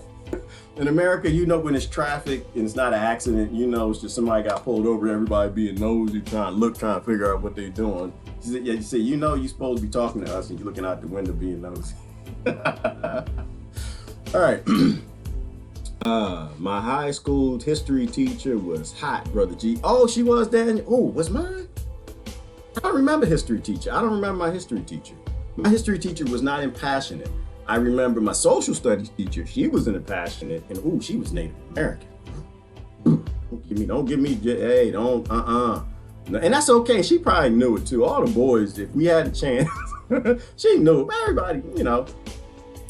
In America, you know when it's traffic and it's not an accident, you know it's just somebody got pulled over, everybody being nosy, trying to figure out what they're doing. You see, you know you're supposed to be talking to us and you're looking out the window being nosy. All right. My high school history teacher was hot, Brother G. Oh, she was, Daniel. Oh, was mine? I don't remember history teacher. I don't remember my history teacher. My history teacher was not impassionate. I remember my social studies teacher. She was impassionate, and she was Native American. Don't give me, hey, don't, And that's okay. She probably knew it too. All the boys, if we had a chance, she knew. Everybody,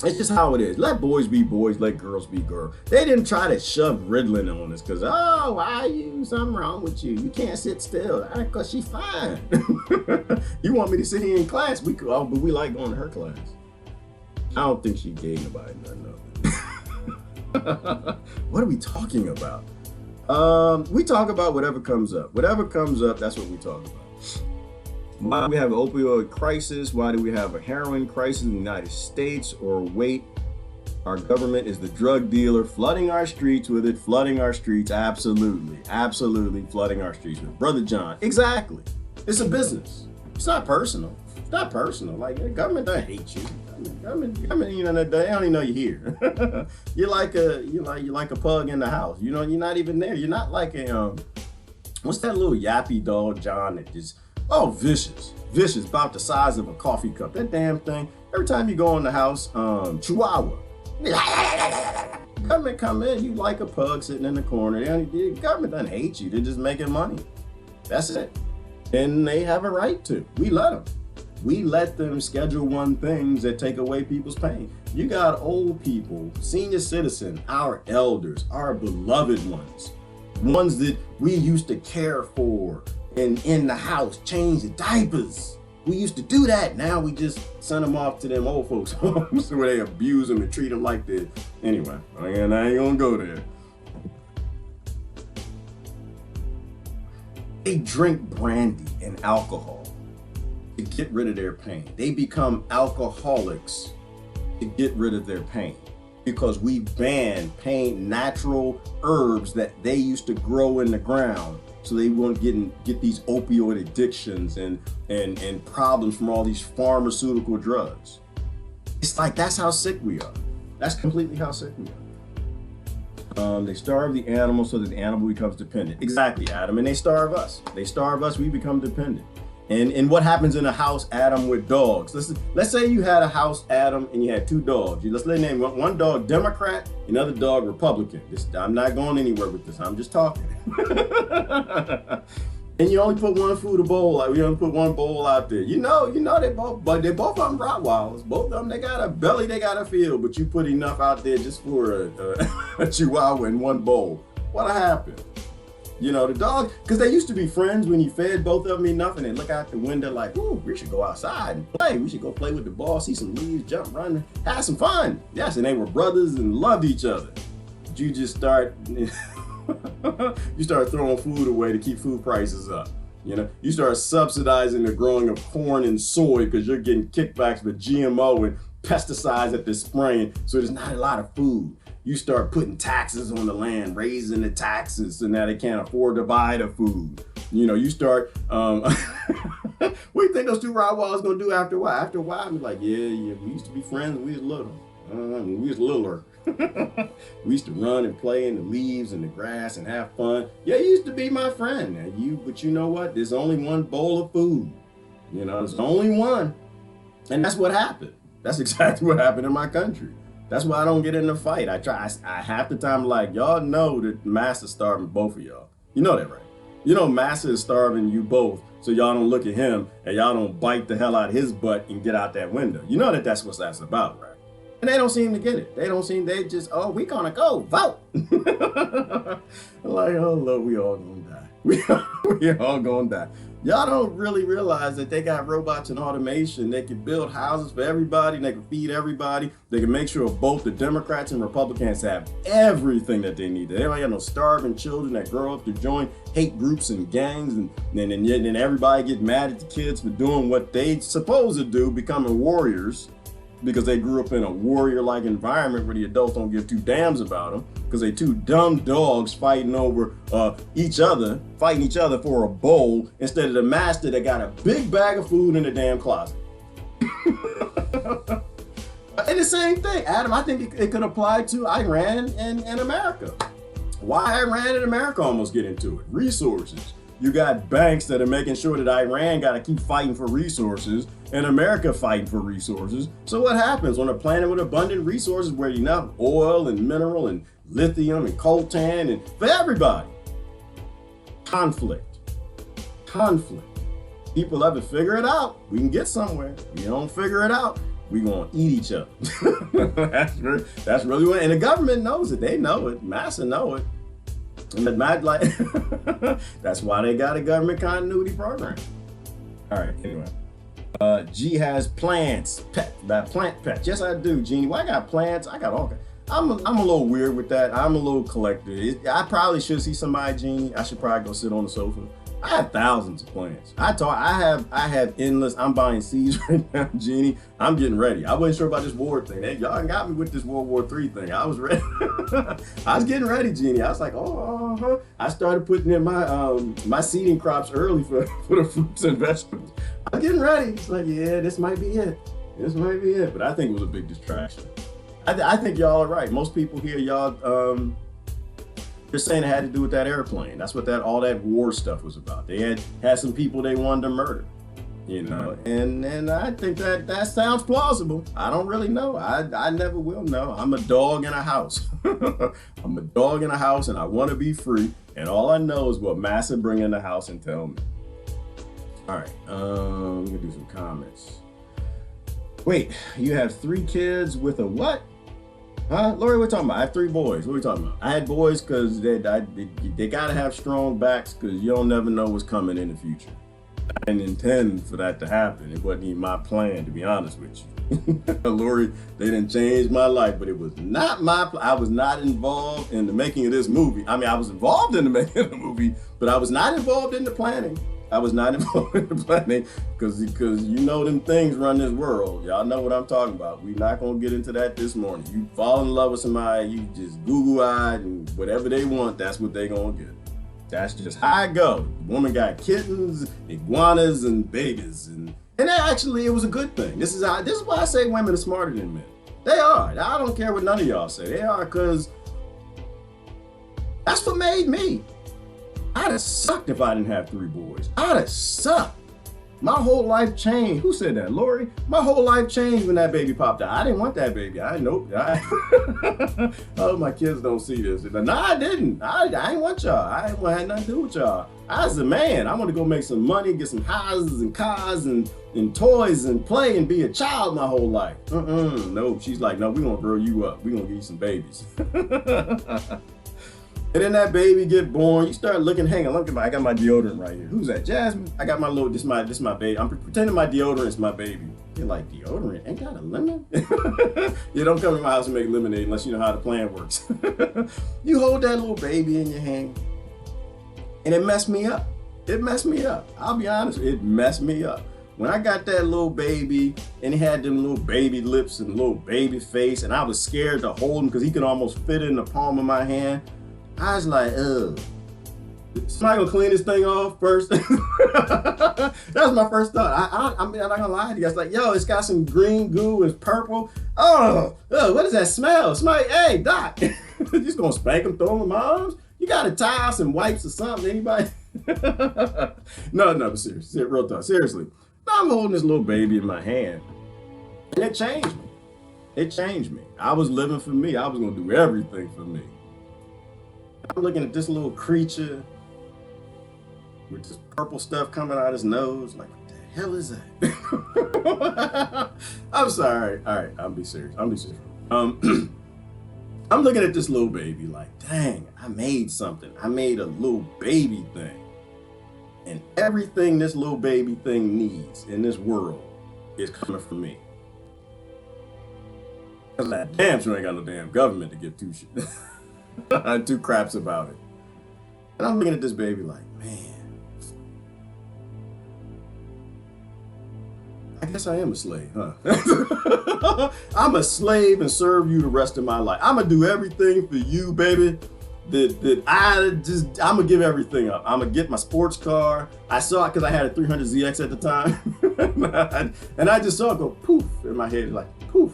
it's just how it is. Let boys be boys, let girls be girls. They didn't try to shove Ritalin on us because, why are you? Something wrong with you. You can't sit still. Because she's fine. You want me to sit here in class? We could, but we like going to her class. I don't think she gave nobody nothing of it. What are we talking about? We talk about whatever comes up. Whatever comes up, that's what we talk about. Why do we have an opioid crisis? Why do we have a heroin crisis in the United States? Or wait, Our government is the drug dealer flooding our streets with it, flooding our streets. Absolutely, absolutely flooding our streets with it. Brother John, exactly. It's a business. It's not personal. It's not personal. Like, the government doesn't hate you. Government, you know, they don't even know you're here. You're like a pug in the house. You know, you're not even there. You're not like a what's that little yappy dog, John, that just vicious, about the size of a coffee cup. That damn thing. Every time you go in the house, Chihuahua. Government come in, you like a pug sitting in the corner. The government doesn't hate you. They're just making money. That's it. And they have a right to. We let them. We let them Schedule I things that take away people's pain. You got old people, senior citizen, our elders, our beloved ones that we used to care for and in the house, change the diapers. We used to do that. Now we just send them off to them old folks' homes where they abuse them and treat them like this. Anyway, I ain't gonna go there. They drink brandy and alcohol to get rid of their pain. They become alcoholics to get rid of their pain because we banned natural herbs that they used to grow in the ground, so they won't get these opioid addictions and problems from all these pharmaceutical drugs. It's like, that's how sick we are. That's completely how sick we are. They starve the animal so that the animal becomes dependent. Exactly, Adam. And they starve us. They starve us, we become dependent. And what happens in a house, Adam, with dogs? Let's say you had a house, Adam, and you had two dogs. Let's name one dog Democrat, another dog Republican. I'm not going anywhere with this. I'm just talking. And you only put one food bowl. Like, we only put one bowl out there. You know they both of them Rottweilers. Both of them, they got a belly, they got a feel, but you put enough out there just for a Chihuahua in one bowl. What'll happen? You know, the dog, because they used to be friends when you fed both of them enough, and they look out the window like, ooh, we should go outside and play. We should go play with the ball, see some leaves, jump, run, have some fun. Yes, and they were brothers and loved each other. But you just start, you start throwing food away to keep food prices up. You know, you start subsidizing the growing of corn and soy because you're getting kickbacks with GMO and pesticides that they're spraying, so there's not a lot of food. You start putting taxes on the land, raising the taxes, so now they can't afford to buy the food. You know, you start, what do you think those two Rottweilers gonna do after a while? After a while, I'm like, yeah, we used to be friends when we was little. When we was littler. We used to run and play in the leaves and the grass and have fun. Yeah, you used to be my friend. But you know what? There's only one bowl of food. You know, there's only one. And that's what happened. That's exactly what happened in my country. That's why I don't get in a fight. I half the time, like, y'all know that Master's starving both of y'all. You know that, right? You know Master is starving you both, so y'all don't look at him and y'all don't bite the hell out of his butt and get out that window. You know that that's what that's about, right? And they don't seem to get it. They just, oh, we gonna go vote. Like, oh, Lord, we all gonna die. We all gonna die. Y'all don't really realize that they got robots and automation. They can build houses for everybody. They can feed everybody. They can make sure both the Democrats and Republicans have everything that they need. They don't have no starving children that grow up to join hate groups and gangs. And then everybody get mad at the kids for doing what they supposed to do, becoming warriors, because they grew up in a warrior-like environment where the adults don't give two damns about them, because they two dumb dogs fighting over each other for a bowl instead of the master that got a big bag of food in the damn closet. And the same thing, Adam, I think it could apply to Iran and America. Why Iran and America almost get into it? Resources. You got banks that are making sure that Iran got to keep fighting for resources and America fighting for resources. So what happens on a planet with abundant resources where you have oil and mineral and lithium and coltan and for everybody? Conflict. People ever figure it out? We can get somewhere. If you don't figure it out, we gonna eat each other. That's really what, and the government knows it. They know it. Massa know it. And that's why they got a government continuity program. All right, anyway. G has plants, plant pets. Yes, I do, Jeannie. Well, I got plants. I got all kinds. I'm a little weird with that. I'm a little collector. I probably should see somebody, Jeannie. I should probably go sit on the sofa I have thousands of plans. I have endless. I'm buying seeds right now, Jeannie. I'm getting ready. I wasn't sure about this war thing. Y'all got me with this World War III thing. I was ready. I was getting ready, Jeannie. I was like, I started putting in my seeding crops early for the fruits and vegetables. I'm getting ready. It's like, yeah, this might be it. This might be it. But I think it was a big distraction. I think y'all are right. Most people here, y'all, they're saying it had to do with that airplane. That's what all that war stuff was about. They had some people they wanted to murder, you know. And I think that sounds plausible. I don't really know. I never will know. I'm a dog in a house. I'm a dog in a house, and I want to be free. And all I know is what Massa bring in the house and tell me. All right, I'm gonna do some comments. Wait, you have 3 kids with a what? Huh? Lori, what are we talking about? I have 3 boys. What are we talking about? I had boys because they gotta have strong backs because you don't never know what's coming in the future. I didn't intend for that to happen. It wasn't even my plan, to be honest with you. Lori, they didn't change my life, but it was not my plan. I was not involved in the making of this movie. I mean, I was involved in the making of the movie, but I was not involved in the planning. I was not involved in the planning because you know them things run this world. Y'all know what I'm talking about. We're not gonna get into that this morning. You fall in love with somebody, you just Google-eyed and whatever they want, that's what they gonna get. That's just how I go. The woman got kittens, iguanas, and babies, and actually it was a good thing. This is why I say women are smarter than men. They are. I don't care what none of y'all say. They are, because that's what made me. I'd have sucked if I didn't have 3 boys. I'd have sucked. My whole life changed. Who said that? Lori? My whole life changed when that baby popped out. I didn't want that baby. Oh, my kids don't see this. No, I didn't. I didn't want y'all. I had nothing to do with y'all. I was a man. I want to go make some money, get some houses and cars and toys and play and be a child my whole life. No, she's like, no, we're going to grow you up. We're going to give you some babies. And then that baby get born. You start looking. Hang on, look at I got my deodorant right here. Who's that? Jasmine. I got my little. This my baby. I'm pretending my deodorant's my baby. You're like, deodorant ain't got a lemon. You don't come to my house and make lemonade unless you know how the plant works. You hold that little baby in your hand, and it messed me up. It messed me up. I'll be honest. It messed me up. When I got that little baby and he had them little baby lips and little baby face, and I was scared to hold him because he could almost fit in the palm of my hand. I was like, somebody gonna clean this thing off first? That was my first thought. I mean, I'm not gonna lie to you. I was like, yo, it's got some green goo and purple. Oh, what does that smell? Somebody, hey, Doc, you just gonna spank him, throw him in my arms? You got a towel, some wipes or something, anybody? No, but seriously, real talk, seriously. I'm holding this little baby in my hand, and it changed me. It changed me. I was living for me. I was gonna do everything for me. I'm looking at this little creature with this purple stuff coming out his nose. Like, what the hell is that? I'm sorry. All right, I'll be serious. I'm looking at this little baby like, dang, I made something. I made a little baby thing. And everything this little baby thing needs in this world is coming from me. Cause that damn sure ain't got no damn government to give 2 shit. 2 craps about it. And I'm looking at this baby like, man, I guess I am a slave, huh? I'm a slave and serve you the rest of my life. I'm gonna do everything for you, baby. I'm gonna give everything up. I'm gonna get my sports car. I saw it because I had a 300ZX at the time. And I just saw it go poof in my head, like poof.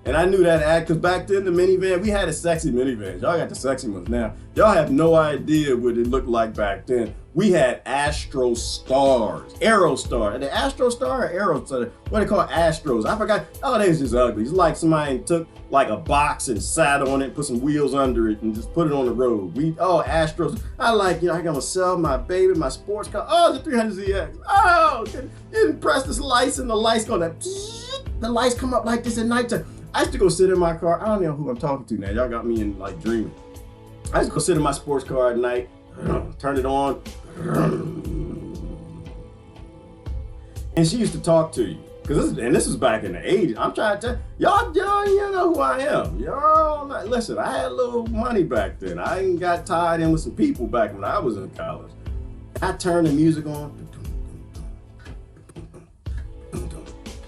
And I knew that ad, because back then the minivan, we had a sexy minivan. Y'all got the sexy ones now. Y'all have no idea what it looked like back then. We had Astro Stars, Aerostar. The Astro Star or Aerostar, what they call Astros. I forgot. Oh, they was just ugly. It's like somebody took like a box and sat on it, put some wheels under it, and just put it on the road. Astros. I like, I'm gonna sell my baby, my sports car. Oh, the 300ZX. Oh, you press this lights and the lights go that. The lights come up like this at nighttime. I used to go sit in my car. I don't know who I'm talking to now. Y'all got me in like dreaming. I used to go sit in my sports car at night, turn it on, and she used to talk to you. This was back in the 80s. I'm trying to tell y'all, you know who I am. Y'all, I had a little money back then. I got tied in with some people back when I was in college. I turn the music on.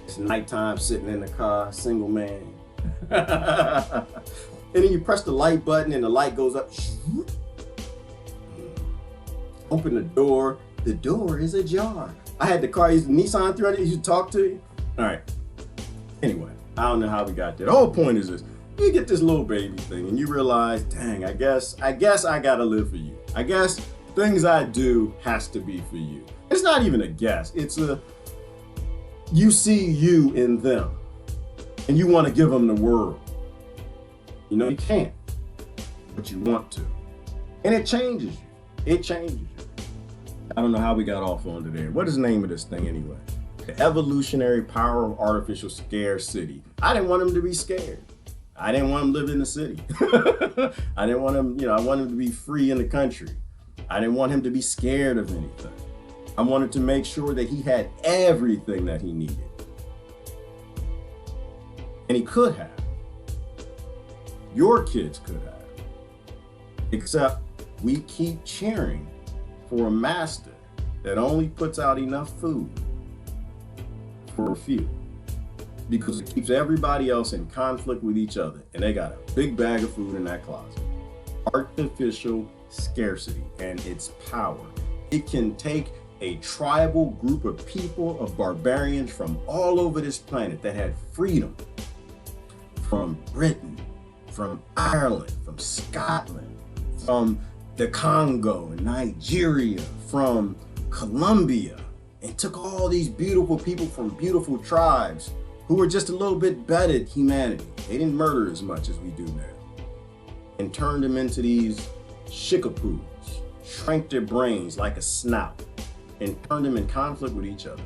It's nighttime, sitting in the car, single man. And then you press the light button and the light goes up. Open the door. The door is ajar. I had the car, used the Nissan 300, used to talk to you. All right. Anyway, I don't know how we got there. The whole point is this. You get this little baby thing and you realize, dang, I guess I gotta live for you. I guess things I do has to be for you. It's not even a guess. It's you see you in them and you want to give them the world. You know, you can't, but you want to. And it changes you. It changes you. I don't know how we got off onto there. What is the name of this thing anyway? The evolutionary power of artificial scarcity. I didn't want him to be scared. I didn't want him to live in the city. I didn't want him, I wanted him to be free in the country. I didn't want him to be scared of anything. I wanted to make sure that he had everything that he needed. And he could have. Your kids could have. Except we keep cheering for a master that only puts out enough food for a few, because it keeps everybody else in conflict with each other, and they got a big bag of food in that closet. Artificial scarcity and its power. It can take a tribal group of people, of barbarians from all over this planet that had freedom, from Britain, from Ireland, from Scotland, from the Congo and Nigeria, from Colombia, and took all these beautiful people from beautiful tribes who were just a little bit better at humanity. They didn't murder as much as we do now, and turned them into these shikapoos, shrank their brains like a snout, and turned them in conflict with each other.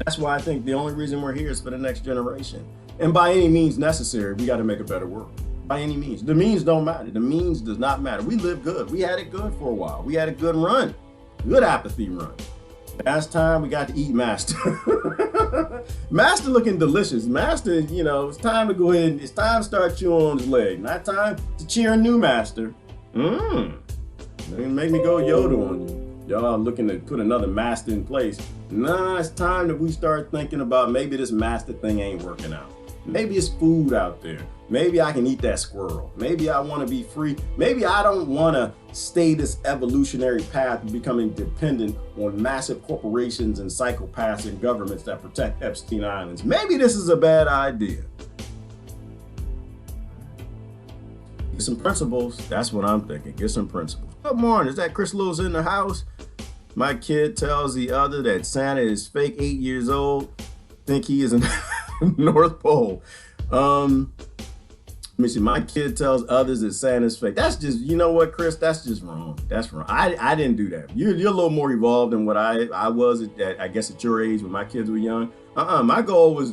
That's why I think the only reason we're here is for the next generation. And by any means necessary, we got to make a better world. By any means. The means don't matter. The means does not matter. We live good. We had it good for a while. We had a good run. Good apathy run. Last time we got to eat Master. Master looking delicious. Master, it's time to go ahead. It's time to start chewing on his leg. Not time to cheer a new Master. Make me go Yoda on you. Y'all looking to put another Master in place. Nah, it's time that we start thinking about maybe this Master thing ain't working out. Maybe it's food out there. Maybe I can eat that squirrel. Maybe I want to be free. Maybe I don't want to stay this evolutionary path of becoming dependent on massive corporations and psychopaths and governments that protect Epstein Islands. Maybe this is a bad idea. Get some principles. That's what I'm thinking. Get some principles. Good morning. Is that Chris Lewis in the house? My kid tells the other that Santa is fake, 8 years old. Think he is in North Pole. Let me see. My kid tells others that Santa's fake. That's just, you know what, Chris? That's just wrong. That's wrong. I didn't do that. You're a little more evolved than what I was at, I guess, at your age when my kids were young. My goal was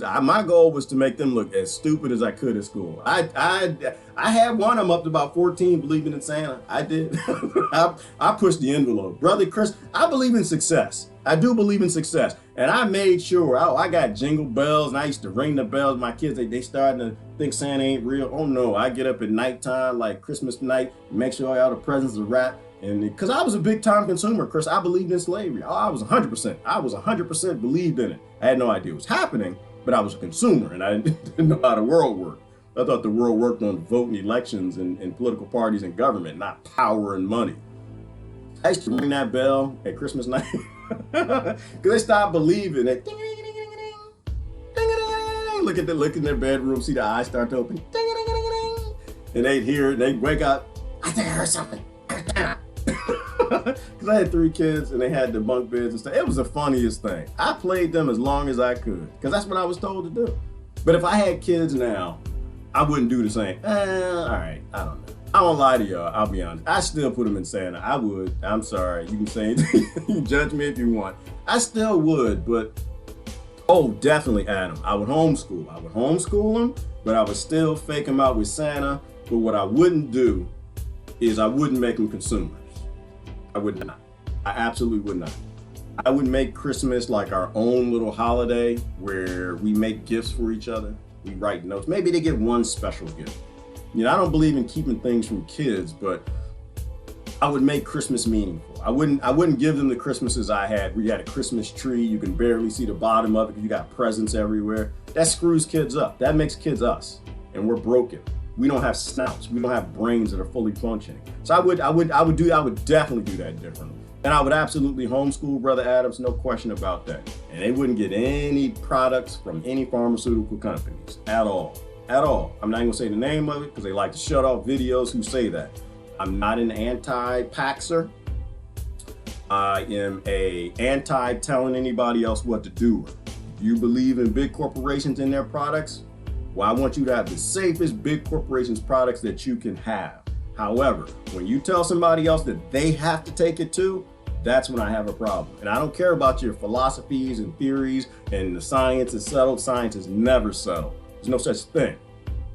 to make them look as stupid as I could at school. I had one of them up to about 14 believing in Santa. I did. I pushed the envelope. Brother Chris, I believe in success. I do believe in success. And I made sure, I got jingle bells and I used to ring the bells. My kids, they starting to think Santa ain't real. Oh no, I get up at nighttime, like Christmas night, make sure all the presents are wrapped. And because I was a big time consumer, Chris, I believed in slavery. I was 100% believed in it. I had no idea what was happening, but I was a consumer and I didn't know how the world worked. I thought the world worked on voting elections and political parties and government, not power and money. I used to ring that bell at Christmas night because they stopped believing it. Ding, ding, ding, ding, ding, ding, ding, ding. Look in their bedroom, see the eyes start to open. Ding, ding, ding, ding, ding. And they'd hear it, they'd wake up. I think I heard something. Because I had 3 kids and they had the bunk beds and stuff. It was the funniest thing. I played them as long as I could because that's what I was told to do. But if I had kids now, I wouldn't do the same. All right, I don't know. I won't lie to y'all, I'll be honest. I still put them in Santa. I would. I'm sorry. You can say anything. You can judge me if you want. I still would, but definitely Adam. I would homeschool them, but I would still fake them out with Santa. But what I wouldn't do is I wouldn't make them consumers. I would not. I absolutely would not. I would make Christmas like our own little holiday where we make gifts for each other. We write notes. Maybe they get one special gift. I don't believe in keeping things from kids, but I would make Christmas meaningful. I wouldn't give them the Christmases I had, where you had a Christmas tree, you can barely see the bottom of it because you got presents everywhere. That screws kids up. That makes kids us, and we're broken. We don't have snouts. We don't have brains that are fully functioning. So I would definitely do that differently. And I would absolutely homeschool Brother Adams, no question about that. And they wouldn't get any products from any pharmaceutical companies at all. At all. I'm not even gonna say the name of it because they like to shut off videos who say that. I'm not an anti-paxer. I am a anti-telling anybody else what to do. If you believe in big corporations and their products, well, I want you to have the safest big corporations products that you can have. However, when you tell somebody else that they have to take it too, that's when I have a problem. And I don't care about your philosophies and theories and the science is settled. Science is never settled. There's no such thing.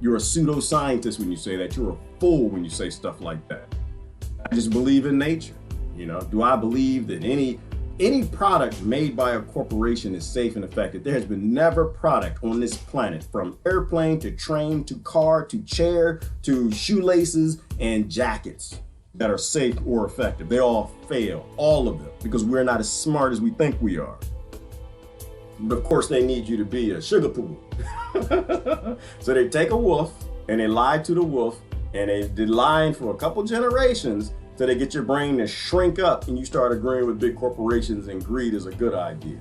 You're a pseudoscientist when you say that. You're a fool when you say stuff like that. I just believe in nature. You know, do I believe that any product made by a corporation is safe and effective? There has been never product on this planet, from airplane to train to car to chair to shoelaces and jackets, that are safe or effective. They all fail, all of them, because we're not as smart as we think we are. But of course, they need you to be a sugar pool. So they take a wolf and they lie to the wolf, and they're lying for a couple generations till they get your brain to shrink up and you start agreeing with big corporations and greed is a good idea.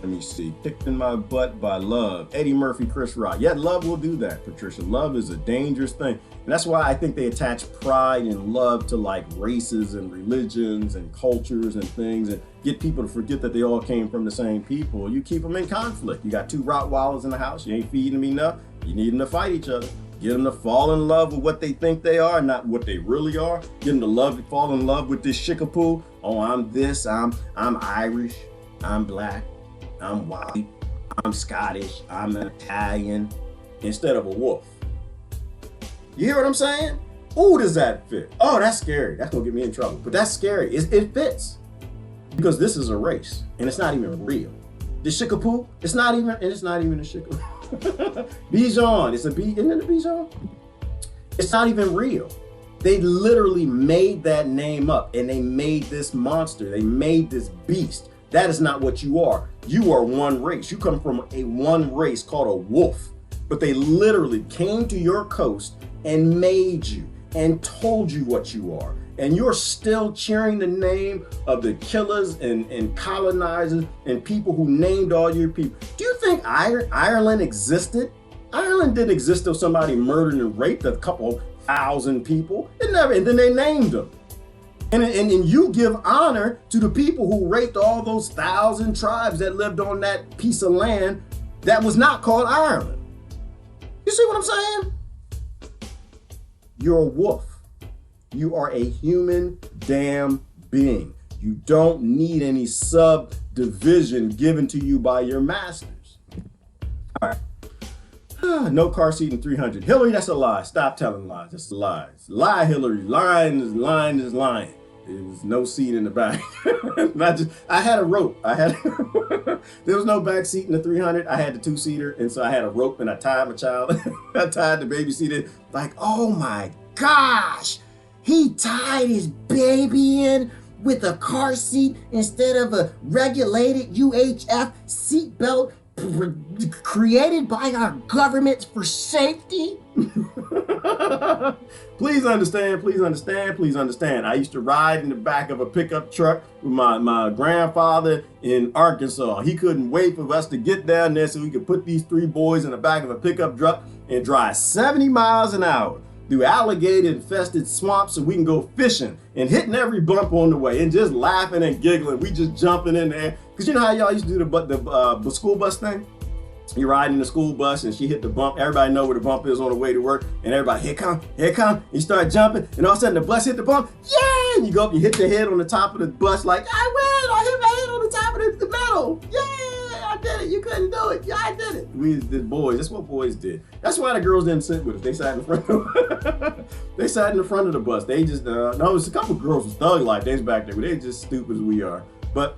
Let me see. Kicked in my butt by love. Eddie Murphy, Chris Rock. Yeah, love will do that, Patricia. Love is a dangerous thing. And that's why I think they attach pride and love to like races and religions and cultures and things, and get people to forget that they all came from the same people. You keep them in conflict. You got two Rottweilers in the house. You ain't feeding them enough. You need them to fight each other. Get them to fall in love with what they think they are, not what they really are. Get them to fall in love with this chickapoo. Oh, I'm this. I'm Irish. I'm black. I'm white, I'm Scottish, I'm Italian, instead of a wolf. You hear what I'm saying? Oh, does that fit? Oh, that's scary. That's gonna get me in trouble. But that's scary. It fits. Because this is a race, and it's not even real. The chickapoo, it's not even a chickapoo. Bichon, it's a bee, isn't it a Bichon? It's not even real. They literally made that name up, and they made this monster. They made this beast. That is not what you are. You are one race. You come from one race called a wolf. But they literally came to your coast and made you and told you what you are. And you're still cheering the name of the killers and colonizers and people who named all your people. Do you think Ireland existed? Ireland didn't exist till somebody murdered and raped a couple thousand people. It never, and then they named them. And you give honor to the people who raped all those 1,000 tribes that lived on that piece of land that was not called Ireland. You see what I'm saying? You're a wolf. You are a human damn being. You don't need any subdivision given to you by your masters. All right. No car seat in 300. Hillary, that's a lie. Stop telling lies. That's lies. Lie, Hillary. Lying is lying. There's no seat in the back. I had a rope. There was no back seat in the 300. I had the two-seater, and so I had a rope, and I tied my child. I tied the baby seat in. Like, oh my gosh, he tied his baby in with a car seat instead of a regulated UHF seatbelt created by our government for safety. Please understand. I used to ride in the back of a pickup truck with my grandfather in Arkansas. He couldn't wait for us to get down there so we could put these three boys in the back of a pickup truck and drive 70 miles an hour through alligator-infested swamps so we can go fishing and hitting every bump on the way and just laughing and giggling. We just jumping in there. Because you know how y'all used to do the school bus thing? You're riding in the school bus and she hit the bump. Everybody know where the bump is on the way to work. And everybody, here it come. You start jumping and all of a sudden the bus hit the bump. Yeah! And you go up, you hit your head on the top of the bus like, I win! I hit my head on the top of the metal. Yeah! I did it. You couldn't do it. Yeah, I did it. We did boys. That's what boys did. That's why the girls didn't sit with us. They sat in front of They sat in the front of the bus. They just, no, it was a couple girls with thug life. They was back there, but they just stupid as we are. But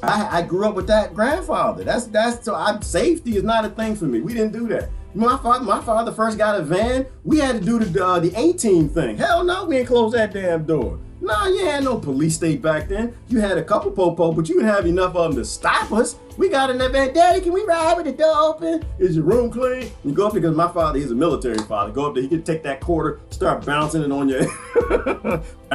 I grew up with that grandfather. That's so safety is not a thing for me. We didn't do that. My father first got a van. We had to do the 18 thing. Hell no, we ain't close that damn door. Nah, you had no police state back then. You had a couple po-po, but you didn't have enough of them to stop us. We got in that van. Daddy, can we ride with the door open? Is your room clean? You go up there, because my father, he's a military father. Go up there, he could take that quarter, start bouncing it on your,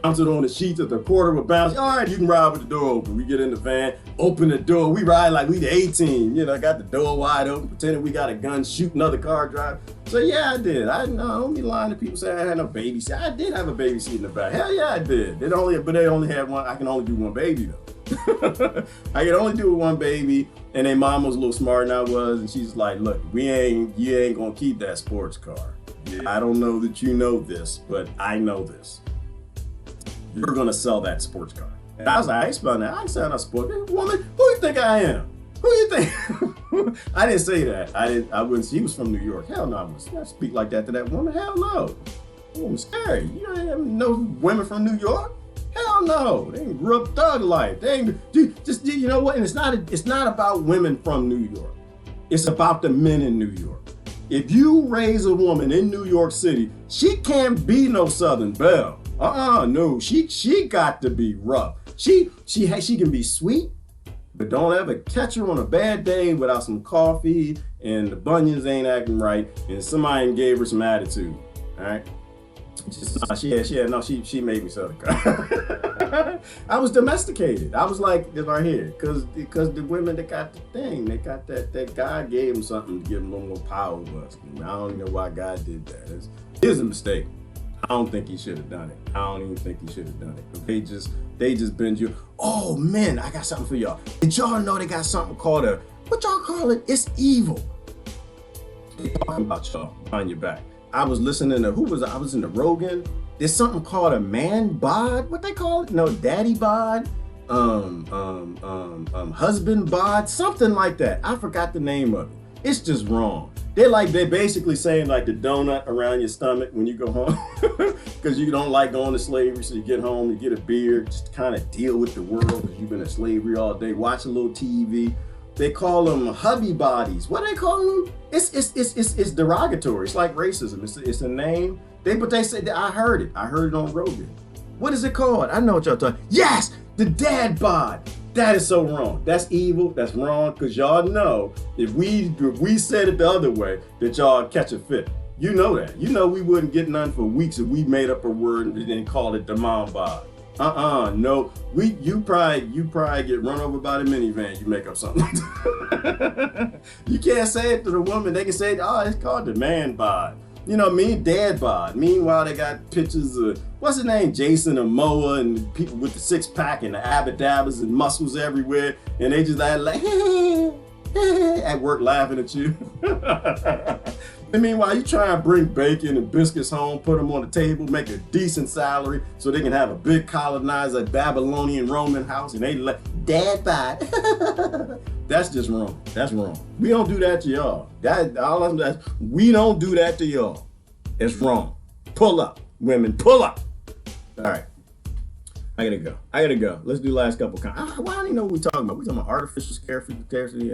bouncing on the sheets of the quarter would bounce. All right, you can ride with the door open. We get in the van, open the door. We ride like we the 18, got the door wide open, pretending we got a gun, shoot another car drive. So yeah, I did. I don't be lying to people saying I had no baby seat. I did have a baby seat in the back. Hell yeah, I did. They only had one. I can only do one baby though. I could only do one baby, and their mom was a little smarter than I was, and she's like, "Look, you ain't gonna keep that sports car. Yeah, I don't know that you know this, but I know this. You're gonna sell that sports car." And I was like, "I ain't selling that. I ain't selling a sports car. Woman, who you think I am? Who you think?" I didn't say that. I wouldn't. She was from New York. Hell no, I wouldn't speak like that to that woman. Hell no. That woman's scary. You don't know women from New York. Hell no. They ain't grew up thug life. They ain't just, you know what? And it's not about women from New York. It's about the men in New York. If you raise a woman in New York City, she can't be no Southern Belle. No. She got to be rough. She can be sweet, but don't ever catch her on a bad day without some coffee and the bunions ain't acting right and somebody gave her some attitude. All right. She made me sell the car. I was domesticated. I was like right here, because the women that got the thing, they got that God gave them something to give them a little more power over us. I don't even know why God did that. It was a mistake. I don't think he should have done it. I don't even think he should have done it. They just bend you. Oh man, I got something for y'all. Did y'all know they got something called what y'all call it? It's evil. They talking about y'all behind your back. I was listening to I was in the Rogan. There's something called a man bod. What they call it? No, daddy bod. Husband bod. Something like that. I forgot the name of it. It's just wrong. They're basically saying like the donut around your stomach when you go home, because you don't like going to slavery. So you get home, you get a beer, just kind of deal with the world because you've been in slavery all day. Watch a little TV. They call them hubby bodies. What do they call them? It's derogatory. It's like racism. It's a name. But they say that I heard it on Rogan. What is it called? I know what y'all talking. Yes, the dad bod. That is so wrong. That's evil. That's wrong. Because y'all know if we said it the other way, that y'all catch a fit. You know that. You know we wouldn't get none for weeks if we made up a word and then called it the mom bod. No. You probably get run over by the minivan. You make up something. You can't say it to the woman. They can say, it's called the man bod. Dad bod. Meanwhile, they got pictures of, what's his name? Jason and Moa and people with the 6-pack and the abadabbas and muscles everywhere. And they just like at work laughing at you. And meanwhile, you try and bring bacon and biscuits home, put them on the table, make a decent salary so they can have a big colonize a Babylonian Roman house, and they like, dad bod. That's just wrong. That's wrong. We don't do that to y'all. We don't do that to y'all. It's wrong. Pull up, women, pull up. All right. I gotta go. Let's do last couple. Why don't you know what we're talking about? We're talking about artificial scarcity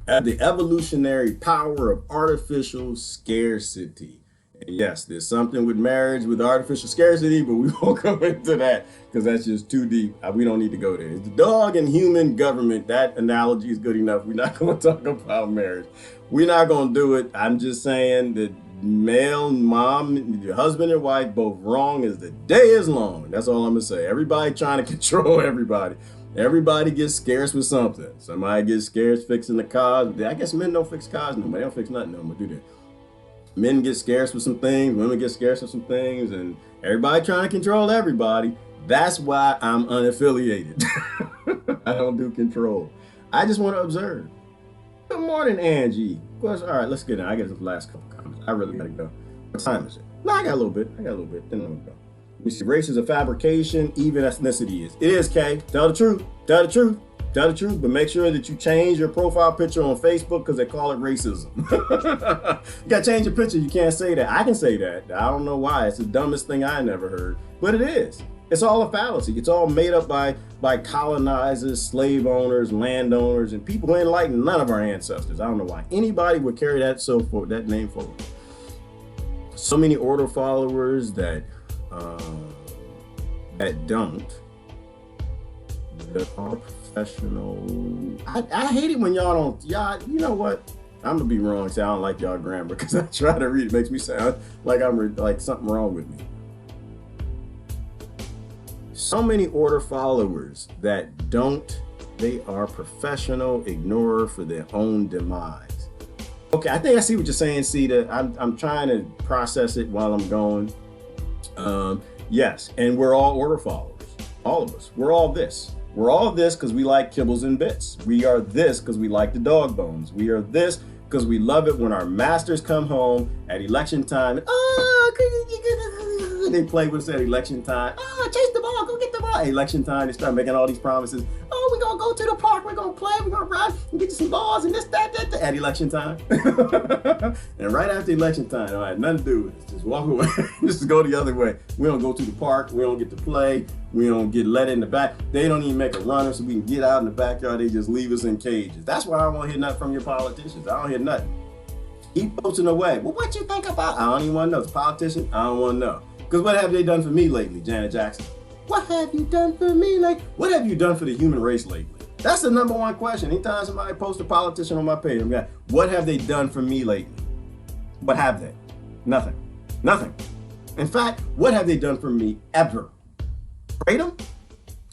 and the evolutionary power of artificial scarcity. And yes, there's something with marriage with artificial scarcity, but we won't go into that because that's just too deep. We don't need to go there. It's the dog and human government. That analogy is good enough. We're not going to talk about marriage. We're not going to do it. I'm just saying that male, mom, your husband and wife, both wrong as the day is long. That's all I'm going to say. Everybody trying to control everybody. Everybody gets scarce with something. Somebody gets scarce fixing the cars. I guess men don't fix cars no more. They don't fix nothing no more, do they? Men get scarce with some things, women get scarce with some things, and everybody trying to control everybody. That's why I'm unaffiliated. I don't do control. I just want to observe. Good morning, Angie. All right, let's get in. I got the last couple comments. I really gotta go. What time is it? No, I got a little bit. Then I'm gonna go. Let me see. Race is a fabrication, even ethnicity is. It is, Kay. Tell the truth. Tell the truth. Tell the truth, but make sure that you change your profile picture on Facebook because they call it racism. You gotta change your picture. You can't say that. I can say that. I don't know why. It's the dumbest thing I never heard, but it is. It's all a fallacy. It's all made up by colonizers, slave owners, landowners, and people who ain't like none of our ancestors. I don't know why anybody would carry that name forward. So many order followers that are professional. I hate it when y'all don't. You know what? I'm gonna be wrong. Say I don't like y'all grammar because I try to read. It makes me sound like I'm like something wrong with me. So many order followers that don't. They are professional ignorer for their own demise. Okay, I think I see what you're saying, Cedar. I'm trying to process it while I'm going. Yes, and we're all order followers. All of us. We're all this. We're all this because we like kibbles and bits. We are this because we like the dog bones. We are this because we love it when our masters come home at election time. They play with us at election time. Chase the ball, go get the ball. Election time, they start making all these promises. We're going to go to the park. We're going to play. We're going to run and get you some balls and this, that, at election time. And right after election time, I had nothing to do with it. Just walk away. Just go the other way. We don't go to the park. We don't get to play. We don't get let in the back. They don't even make a runner so we can get out in the backyard. They just leave us in cages. That's why I don't want to hear nothing from your politicians. I don't hear nothing. Keep posting away. Well, what you think about? I don't even want to know. It's a politician. I don't want to know. Because what have they done for me lately, Janet Jackson? What have you done for me lately? What have you done for the human race lately? That's the number one question. Anytime somebody posts a politician on my page, I'm like, what have they done for me lately? What have they? Nothing. Nothing. In fact, what have they done for me ever? Kratom?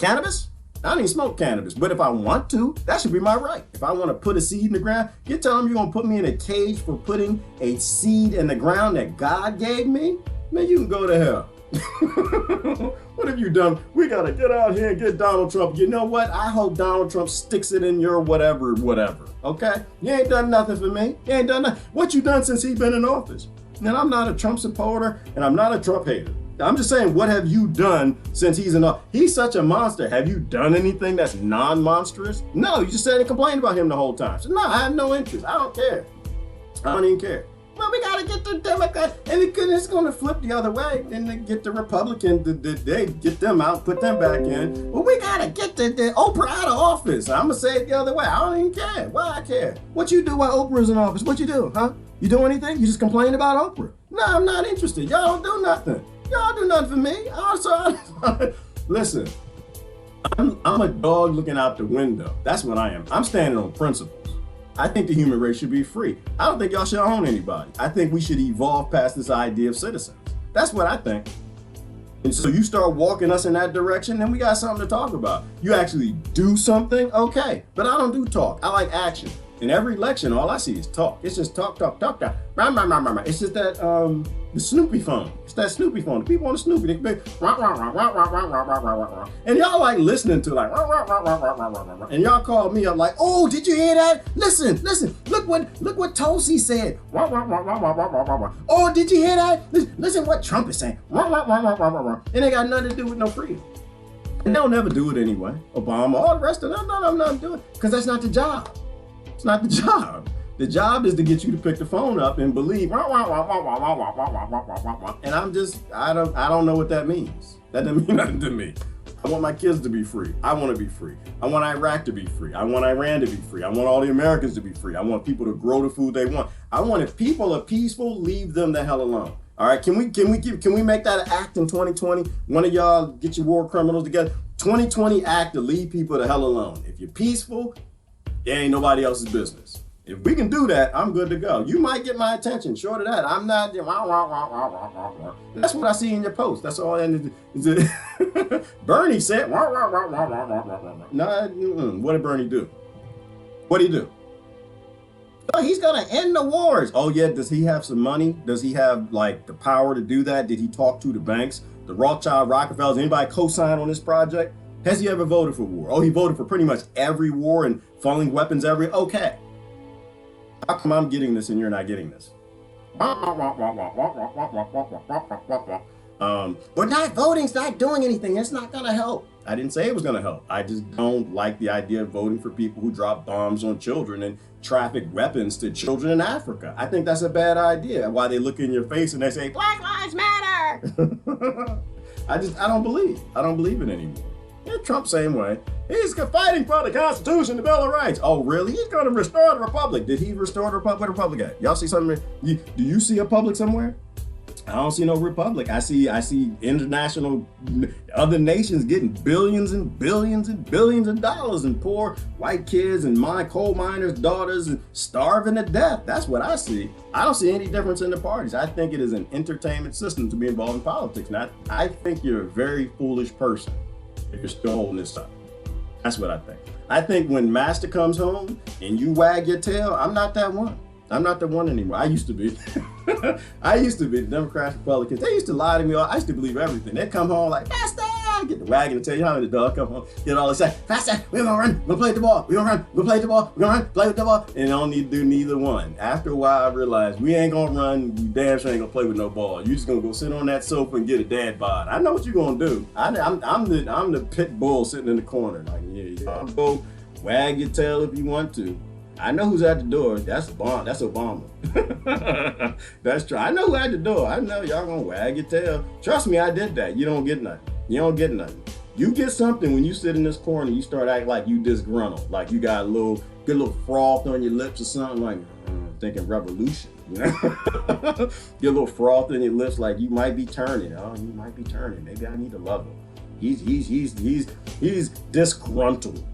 Cannabis? I don't even smoke cannabis, but if I want to, that should be my right. If I want to put a seed in the ground, you're telling me you're going to put me in a cage for putting a seed in the ground that God gave me? Man, you can go to hell. What have you done? We got to get out here and get Donald Trump. You know what? I hope Donald Trump sticks it in your whatever. Okay? You ain't done nothing for me. You ain't done nothing. What you done since he's been in office? And I'm not a Trump supporter and I'm not a Trump hater. I'm just saying, what have you done since he's in office? He's such a monster. Have you done anything that's non-monstrous? No, you just sat and complained about him the whole time. So no, I have no interest. I don't care. I don't even care. Well, we got to get the Democrat, and it's going to flip the other way, and they get the Republican, they get them out, put them back in. Well, we got to get the Oprah out of office. I'm going to say it the other way. I don't even care. Why I care? What you do while Oprah's in office? What you do, huh? You do anything? You just complain about Oprah? No, I'm not interested. Y'all don't do nothing. Y'all do nothing for me. Listen, I'm a dog looking out the window. That's what I am. I'm standing on principles. I think the human race should be free. I don't think y'all should own anybody. I think we should evolve past this idea of citizens. That's what I think. And so you start walking us in that direction, then we got something to talk about. You actually do something, okay. But I don't do talk. I like action. In every election, all I see is talk. It's just talk. It's just that the Snoopy phone. It's that Snoopy phone. The people on the Snoopy, they be and y'all like listening to like and y'all call me up like, oh, did you hear that? Listen. Look what Tulsi said. Oh, did you hear that? Listen what Trump is saying. And they got nothing to do with no freedom. And they'll never do it anyway. Obama, all the rest of them, I'm not doing it because that's not the job. It's not the job. The job is to get you to pick the phone up and believe. And I don't know what that means. That doesn't mean nothing to me. I want my kids to be free. I want to be free. I want Iraq to be free. I want Iran to be free. I want all the Americans to be free. I want people to grow the food they want. I want, if people are peaceful, leave them the hell alone. All right, can we make that an act in 2020? One of y'all get your war criminals together. 2020 act to leave people the hell alone. If you're peaceful, it ain't nobody else's business. If we can do that, I'm good to go. You might get my attention. Short of that, I'm not. That's what I see in your post. That's all. Bernie said. What did Bernie do? What did he do? Oh, he's gonna end the wars. Oh yeah. Does he have some money? Does he have like the power to do that? Did he talk to the banks, the Rothschild, Rockefellers? Anybody co-sign on this project? Has he ever voted for war? Oh, he voted for pretty much every war and funneling weapons okay. How come I'm getting this and you're not getting this? But not voting's not doing anything. It's not gonna help. I didn't say it was gonna help. I just don't like the idea of voting for people who drop bombs on children and traffic weapons to children in Africa. I think that's a bad idea. Why they look in your face and they say, Black Lives Matter. I don't believe it anymore. Yeah, Trump same way. He's fighting for the Constitution, the Bill of Rights. Oh, really? He's going to restore the Republic. Did he restore the Republic? Where the Republic at? Y'all see something? Do you see a public somewhere? I don't see no republic. I see international, other nations getting billions and billions and billions of dollars, and poor white kids and coal miners' daughters starving to death. That's what I see. I don't see any difference in the parties. I think it is an entertainment system to be involved in politics. Now, I think you're a very foolish person if you're still holding this up. That's what I think. I think when master comes home and you wag your tail, I'm not that one. I'm not the one anymore. I used to be. The Democrats, Republicans, they used to lie to me. I used to believe everything. They'd come home like, Master, get the wagon and tell you how the dog come home, get all this, Master, we're gonna run, we're gonna play the ball, we're gonna run, we're gonna play the ball, we're gonna run, play with the ball. And I don't need to do neither one. After a while, I realized we ain't gonna run, we damn sure ain't gonna play with no ball. You just gonna go sit on that sofa and get a dad bod. I know what you're gonna do. I'm the pit bull sitting in the corner. Like, yeah, go wag your tail if you want to. I know who's at the door. That's Obama. That's true. I know who at the door. I know y'all gonna wag your tail. Trust me, I did that. You don't get nothing. You get something when you sit in this corner. You start acting like you disgruntled, like you got a little froth on your lips or something. Like thinking revolution. You know? Get a little froth on your lips, like you might be turning. Oh, you might be turning. Maybe I need to love him. He's disgruntled.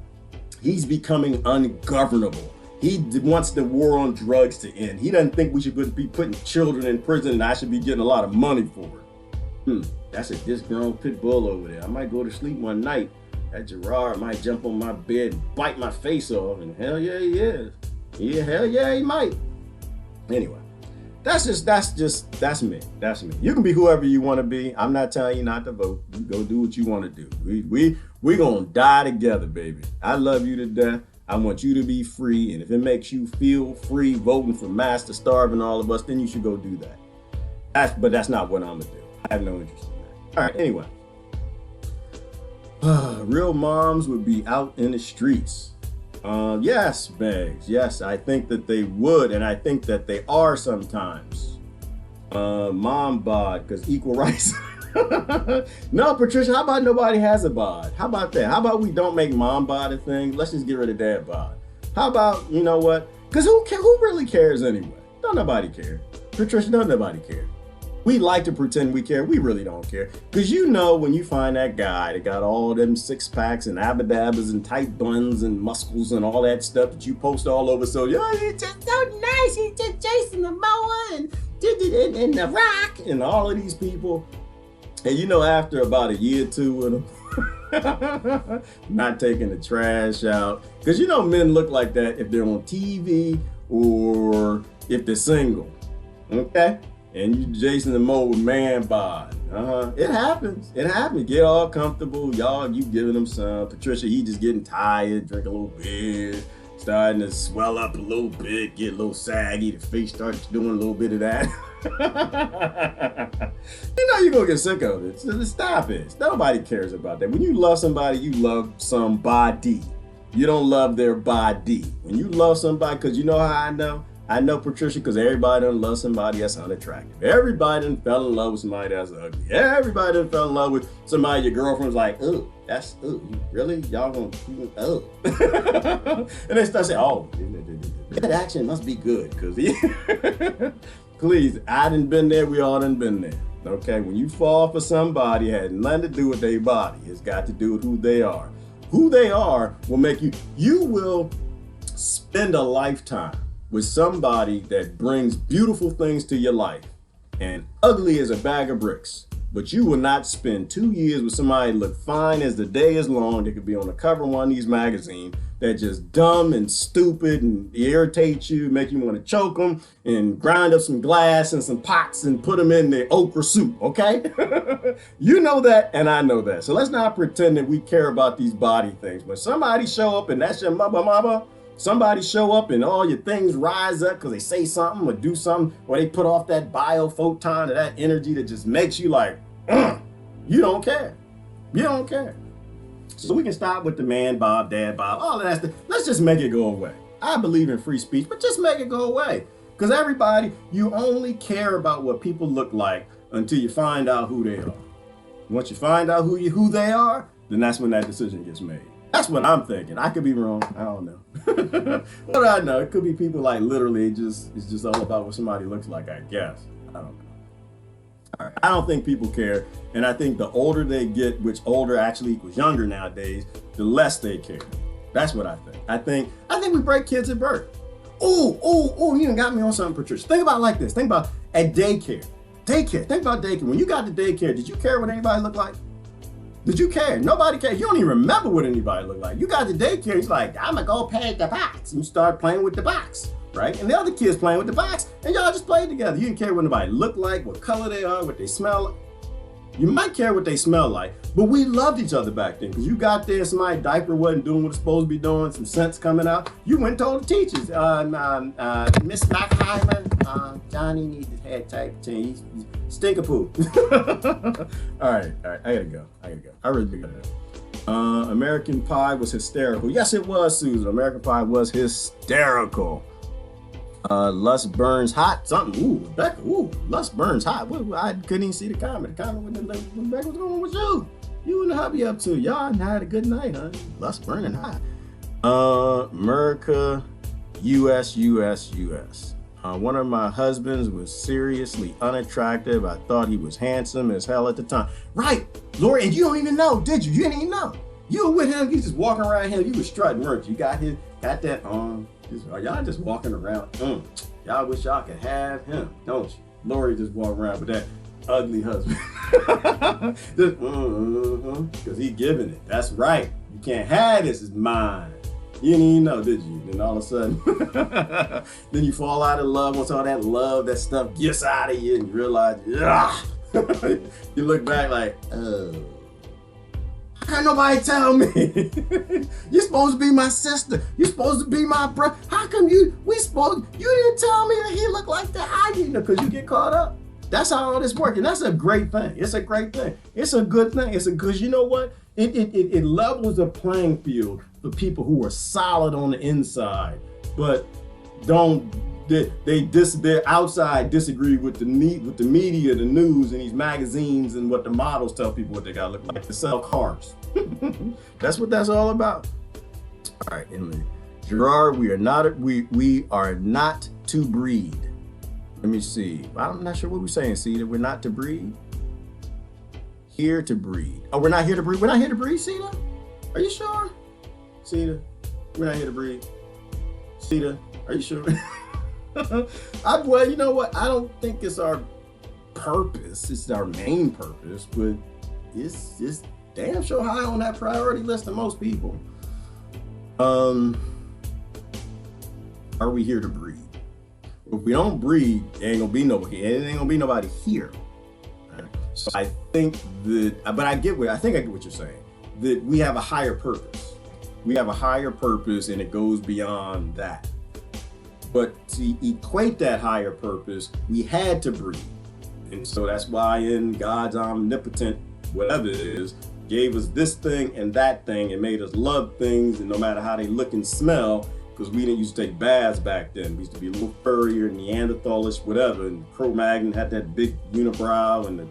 He's becoming ungovernable. He wants the war on drugs to end. He doesn't think we should be putting children in prison and I should be getting a lot of money for it. That's a disgruntled pit bull over there. I might go to sleep one night. That Gerard might jump on my bed and bite my face off, and hell yeah, he is. Yeah, hell yeah, he might. Anyway, that's me. You can be whoever you want to be. I'm not telling you not to vote. You go do what you want to do. We gonna die together, baby. I love you to death. I want you to be free, and if it makes you feel free voting for master starving all of us, then you should go do that. But that's not what I'm gonna do. I have no interest in that. All right, anyway. Real moms would be out in the streets. Yes, Bags. Yes, I think that they would, and I think that they are sometimes. Mom bod, because equal rights. No, Patricia, how about nobody has a bod? How about that? How about we don't make mom bod a thing? Let's just get rid of dad bod. How about, you know what? Because who really cares anyway? Don't nobody care. Patricia, don't nobody care. We like to pretend we care. We really don't care. Because you know when you find that guy that got all them six packs and abadabbas and tight buns and muscles and all that stuff that you post all over, so, he's just so nice. He's just Jason Momoa and The Rock and all of these people. And you know, after about a year or two with them, not taking the trash out. Because you know men look like that if they're on TV or if they're single. Okay? And you Jason the Mo with man bod. It happens. Get all comfortable. Y'all, you giving them some. Patricia, he just getting tired, drink a little beer, starting to swell up a little bit, get a little saggy. The face starts doing a little bit of that. You know you're gonna get sick of it. So stop it. Nobody cares about that. When you love somebody, you love somebody. You don't love their body. When you love somebody, because you know how I know? I know, Patricia, because everybody done love somebody that's unattractive. Everybody done fell in love with somebody that's ugly. Everybody done fell in love with somebody your girlfriend's like, oh, that's, oh, really? Y'all gonna, oh. And they start saying, oh, that action must be good, because please, I done been there, we all done been there. Okay, when you fall for somebody, it had nothing to do with their body. It's got to do with who they are. Who they are will make you will spend a lifetime with somebody that brings beautiful things to your life and ugly as a bag of bricks. But you will not spend 2 years with somebody that look fine as the day is long. They could be on the cover of one of these magazines that just dumb and stupid and irritate you, make you want to choke them and grind up some glass and some pots and put them in the okra soup, okay? You know that and I know that. So let's not pretend that we care about these body things. When somebody show up and that's your mama, somebody show up and all your things rise up because they say something or do something, or they put off that biophoton or that energy that just makes you like, you don't care. You don't care. So we can stop with the man bob, dad bob, all of that stuff. Let's just make it go away. I believe in free speech, but just make it go away. Because everybody, you only care about what people look like until you find out who they are. Once you find out who they are, then that's when that decision gets made. That's what I'm thinking. I could be wrong. I don't know. What do I know? It could be people like literally it's just all about what somebody looks like, I guess. I don't know. All right. I don't think people care. And I think the older they get, which older actually equals younger nowadays, the less they care. That's what I think. I think we break kids at birth. Oh, you done got me on something, Patricia. Think about it like this. Think about at daycare. Think about daycare. When you got to daycare, did you care what anybody looked like? Did you care? Nobody cared. You don't even remember what anybody looked like. You got to daycare, he's like, I'm gonna go pay the box. And you start playing with the box, right? And the other kids playing with the box, and y'all just played together. You didn't care what anybody looked like, what color they are, what they smell like. You might care what they smell like, but we loved each other back then because you got there, somebody's diaper wasn't doing what it's supposed to be doing, some sense coming out. You went and told the teachers, Miss Mackheimer, Johnny needs his head type change. Stink of poop. All right, I gotta go. I really gotta go. American Pie was hysterical. Yes, it was, Susan. American Pie was hysterical. Lust burns hot. Something. Ooh, Rebecca. Ooh, lust burns hot. I couldn't even see the comment. The comment with Rebecca, what's going on with you? You and the hubby up to? Y'all had a good night, huh? Lust burning hot. America, US. One of my husbands was seriously unattractive. I thought he was handsome as hell at the time. Right, Lori, and you don't even know, did you? You didn't even know. You were with him. You just walking around him. You was strutting, weren't you? You got that y'all just walking around. Y'all wish y'all could have him, don't you? Lori just walking around with that ugly husband. Just because he giving it. That's right. You can't have this, is mine. You didn't even know, did you? Then all of a sudden, then you fall out of love. Once all that love, that stuff gets out of you, and you realize, you look back like, oh. How can nobody tell me? You're supposed to be my sister. You're supposed to be my brother. How come you didn't tell me that he looked like that? I didn't know, because you get caught up. That's how all this works. And that's a great thing. It's a great thing. It's a good thing. Because you know what? It levels the playing field for people who are solid on the inside, but their outside disagree with the media, the news, and these magazines, and what the models tell people what they gotta look like to sell cars. That's what that's all about. All right, Gerard, we are not to breed. Let me see. I'm not sure what we're saying. See that we're not to breed. Here to breed. Oh, we're not here to breed. We're not here to breed, Sita. Are you sure, Sita? We're not here to breed. Sita, are you sure? Well, you know what? I don't think it's our purpose. It's our main purpose, but it's damn sure high on that priority list of most people. Are we here to breed? If we don't breed, it ain't gonna be nobody here. Right? So I think that, but I think I get what you're saying. That we have a higher purpose. We have a higher purpose, and it goes beyond that. But to equate that higher purpose, we had to breed. And so that's why in God's omnipotent, whatever it is, gave us this thing and that thing and made us love things, and no matter how they look and smell, because we didn't used to take baths back then. We used to be a little furrier, Neanderthalish, whatever. And Cro-Magnon had that big unibrow and the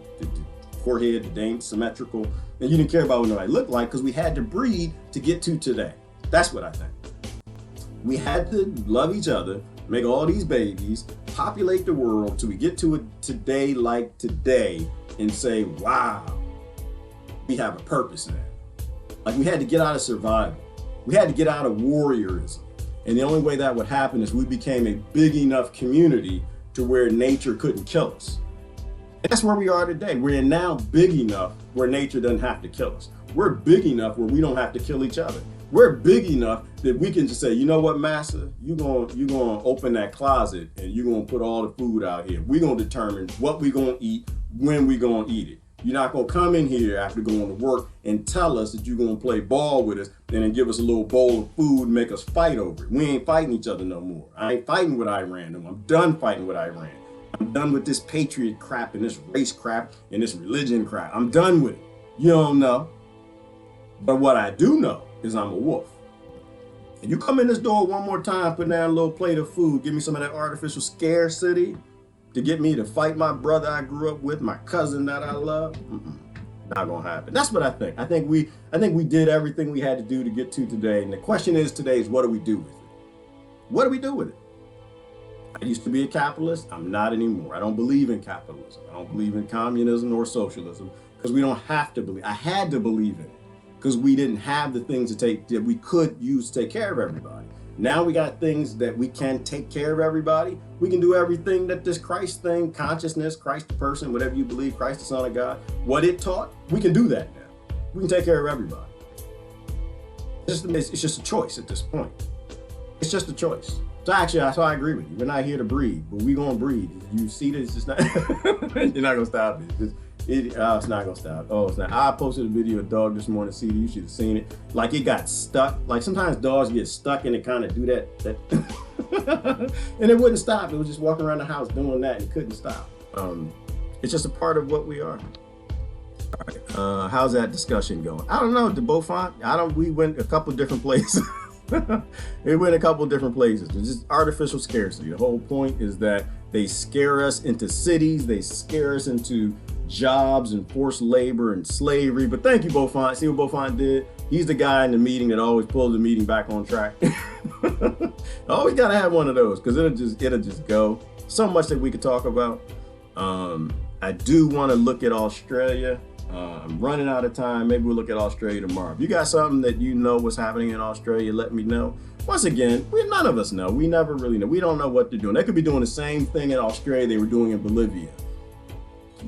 forehead, the dame symmetrical. And you didn't care about what nobody looked like because we had to breed to get to today. That's what I think. We had to love each other, make all these babies, populate the world till we get to a today like today and say, wow, we have a purpose now. Like we had to get out of survival. We had to get out of warriorism. And the only way that would happen is we became a big enough community to where nature couldn't kill us. And that's where we are today. We're now big enough where nature doesn't have to kill us. We're big enough where we don't have to kill each other. We're big enough that we can just say, you know what, Master, you're gonna open that closet and you're gonna put all the food out here. We're gonna determine what we're gonna eat, when we're gonna eat it. You're not gonna come in here after going to work and tell us that you're gonna play ball with us and then give us a little bowl of food and make us fight over it. We ain't fighting each other no more. I ain't fighting with Iran no more. I'm done fighting with Iran. I'm done with this patriot crap and this race crap and this religion crap. I'm done with it. You don't know. But what I do know is I'm a wolf. And you come in this door one more time, put down a little plate of food, give me some of that artificial scarcity to get me to fight my brother I grew up with, my cousin that I love. Not gonna happen. That's what I think. I think we did everything we had to do to get to today. And the question is today is what do we do with it? What do we do with it? I used to be a capitalist. I'm not anymore. I don't believe in capitalism. I don't believe in communism or socialism because we don't have to believe. I had to believe in it because we didn't have the things that we could use to take care of everybody. Now we got things that we can take care of everybody. We can do everything that this Christ thing, consciousness, Christ the person, whatever you believe, Christ the Son of God, what it taught, we can do that now. We can take care of everybody. It's just a choice at this point. It's just a choice. So actually, so I agree with you. We're not here to breed, but we're gonna breed. You see this? It's not. You're not gonna stop it. It's not gonna stop. Oh, it's not. I posted a video of a dog this morning. See, you should have seen it. Like it got stuck. Like sometimes dogs get stuck and it kind of do that, and it wouldn't stop. It was just walking around the house doing that and it couldn't stop. It's just a part of what we are. All right. How's that discussion going? I don't know. The Beaufort. We went a couple different places. It went a couple different places. It's just artificial scarcity. The whole point is that they scare us into cities. They scare us into jobs and forced labor and slavery. But thank you, Beaufort. See what Beaufort did? He's the guy in the meeting that always pulls the meeting back on track. Always gotta have one of those because it'll just go. So much that we could talk about. I do want to look at Australia. I'm running out of time. Maybe we'll look at Australia tomorrow. If you got something that you know what's happening in Australia, let me know. Once again, none of us know. We never really know. We don't know what they're doing. They could be doing the same thing in Australia they were doing in Bolivia.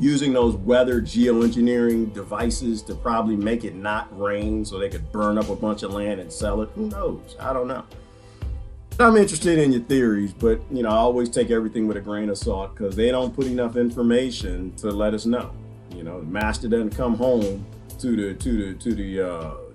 Using those weather geoengineering devices to probably make it not rain so they could burn up a bunch of land and sell it. Who knows? I don't know. I'm interested in your theories, but I always take everything with a grain of salt because they don't put enough information to let us know. The master doesn't come home to the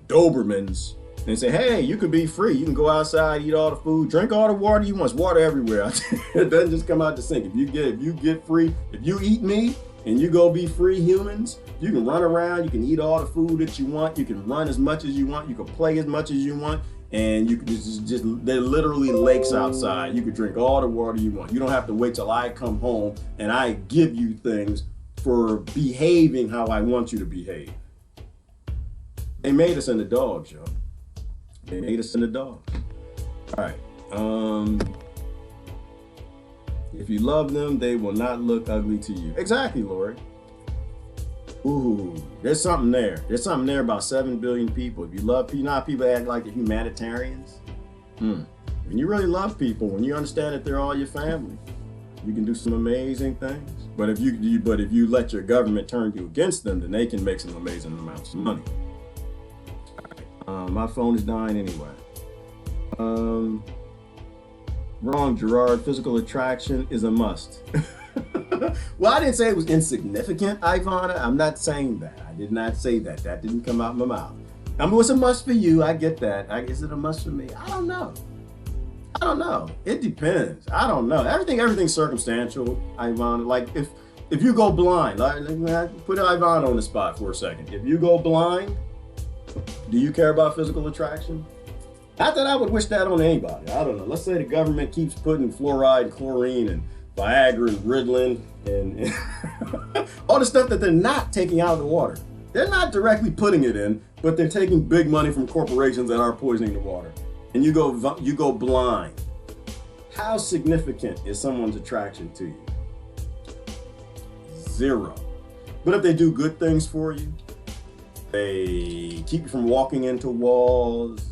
Dobermans and say, hey, you can be free. You can go outside, eat all the food, drink all the water you want. There's water everywhere. It doesn't just come out the sink. If you get free, if you eat me and you go be free humans, you can run around, you can eat all the food that you want, you can run as much as you want, you can play as much as you want, and you can just they're literally lakes outside. You can drink all the water you want. You don't have to wait till I come home and I give you things for behaving how I want you to behave. They made us into dogs, yo. They made us into dogs. All right. If you love them, they will not look ugly to you. Exactly, Lori. Ooh, there's something there. There's something there about 7 billion people. If you love people, how people act like they're humanitarians. When you really love people, when you understand that they're all your family, you can do some amazing things. But if you let your government turn you against them, then they can make some amazing amounts of money. My phone is dying anyway. Wrong, Gerard. Physical attraction is a must. Well, I didn't say it was insignificant, Ivana. I'm not saying that. I did not say that. That didn't come out of my mouth. I mean, it's a must for you. I get that. Is it a must for me? I don't know. It depends. I don't know. Everything's circumstantial, Ivana. Like if you go blind, put Ivana on the spot for a second. If you go blind, do you care about physical attraction? Not that I would wish that on anybody. I don't know. Let's say the government keeps putting fluoride and chlorine and Viagra and Ritalin and all the stuff that they're not taking out of the water. They're not directly putting it in, but they're taking big money from corporations that are poisoning the water. And you go blind. How significant is someone's attraction to you? 0. But if they do good things for you, they keep you from walking into walls,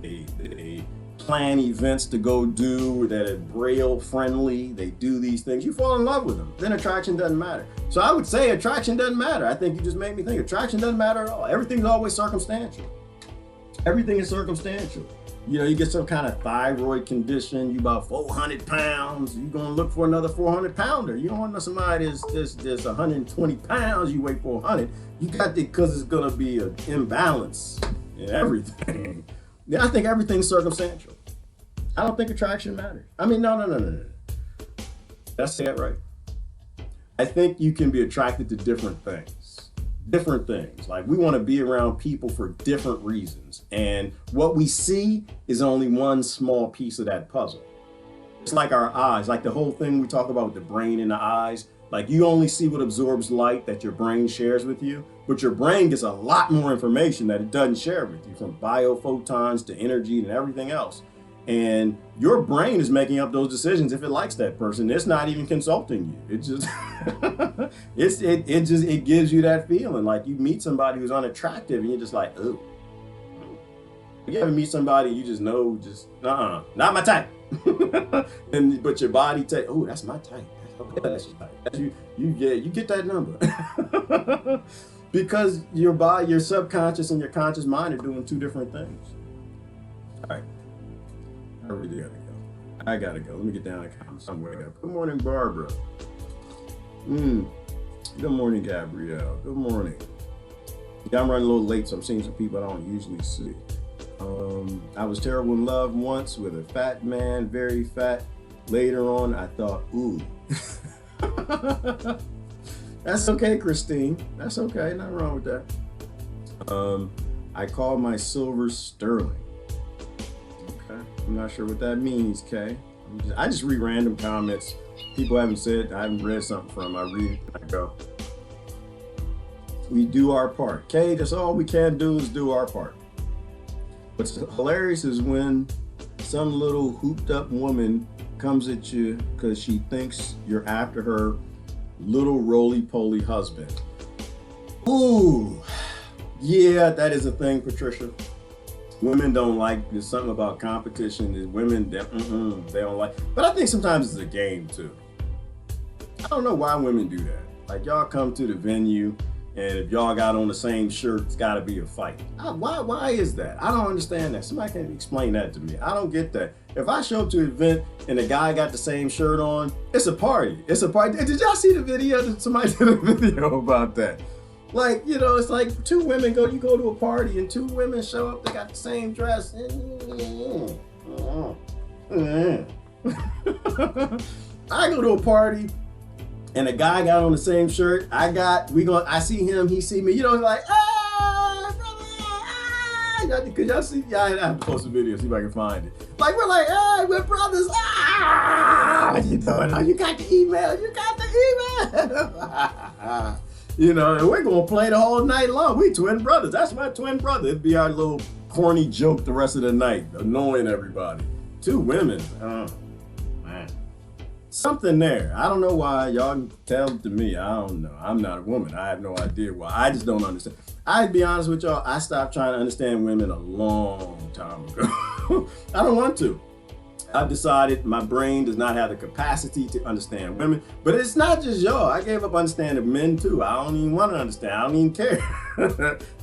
they plan events to go do that are Braille friendly, they do these things, you fall in love with them, then attraction doesn't matter. So I would say attraction doesn't matter. I think you just made me think attraction doesn't matter at all. Everything's always circumstantial. Everything is circumstantial. You get some kind of thyroid condition, you about 400 pounds, you're gonna look for another 400 pounder. You don't want somebody that's 120 pounds, you weigh 400. You got it because it's gonna be an imbalance in everything. Yeah, I think everything's circumstantial. I don't think attraction matters. I mean, no. Did I say that right? I think you can be attracted to different things. Like we want to be around people for different reasons. And what we see is only one small piece of that puzzle. It's like our eyes, like the whole thing we talk about with the brain and the eyes. Like you only see what absorbs light that your brain shares with you, but your brain gets a lot more information that it doesn't share with you, from biophotons to energy and everything else. And your brain is making up those decisions if it likes that person. It's not even consulting you. It just it gives you that feeling like you meet somebody who's unattractive and you're just like, ooh. You ever meet somebody you just know, not my type. But your body take, oh, that's my type. That's your type. You get that number. Because your body, your subconscious and your conscious mind are doing two different things. All right. I really gotta go. I gotta go. Let me get down somewhere. Good morning, Barbara. Good morning, Gabrielle. Good morning. Yeah, I'm running a little late, so I'm seeing some people I don't usually see. I was terrible in love once with a fat man, very fat. Later on, I thought, ooh. That's okay, Christine. That's okay. Nothing wrong with that. I call my silver sterling. Okay. I'm not sure what that means, Kay. I just read random comments. People haven't said, I haven't read something from. I read, I go. We do our part. Kay, that's all we can do is do our part. What's hilarious is when some little hooped up woman comes at you because she thinks you're after her little roly-poly husband. Ooh, yeah, that is a thing, Patricia. Women don't like, there's something about competition that women, they don't like. But I think sometimes it's a game too. I don't know why women do that. Like y'all come to the venue and if y'all got on the same shirt, it's gotta be a fight. Why is that? I don't understand that. Somebody can explain that to me. I don't get that. If I show up to an event and the guy got the same shirt on, it's a party. It's a party. Did y'all see the video? Somebody did a video about that. Like, you know, it's like two women you go to a party and two women show up, they got the same dress. I go to a party and a guy got on the same shirt. I see him, he see me, you know, like, brother, could y'all see? Yeah, I have to post a video, see if I can find it. Like, we're like, hey, we're brothers. What you doing? Oh, you got the email. You know, and we're gonna play the whole night long. We twin brothers. That's my twin brother. It'd be our little corny joke the rest of the night, annoying everybody. Two women. Man. Something there. I don't know why. Y'all can tell it to me. I don't know. I'm not a woman. I have no idea why. I just don't understand. I'd be honest with y'all, I stopped trying to understand women a long time ago. I don't want to. I've decided my brain does not have the capacity to understand women, but it's not just y'all. I gave up understanding men too. I don't even want to understand. I don't even care.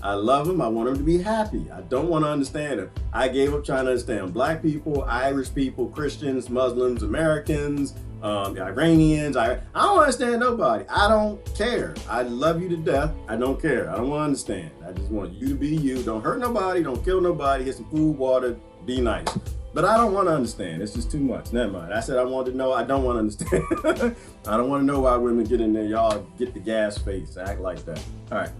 I love them. I want them to be happy. I don't want to understand them. I gave up trying to understand black people, Irish people, Christians, Muslims, Americans, Iranians. I don't understand nobody. I don't care. I love you to death. I don't care. I don't want to understand. I just want you to be you. Don't hurt nobody. Don't kill nobody. Get some food, water. Be nice. But I don't want to understand. It's just too much. Never mind. I said I wanted to know. I don't want to understand. I don't want to know why women get in there. Y'all get the gas face. Act like that. All right.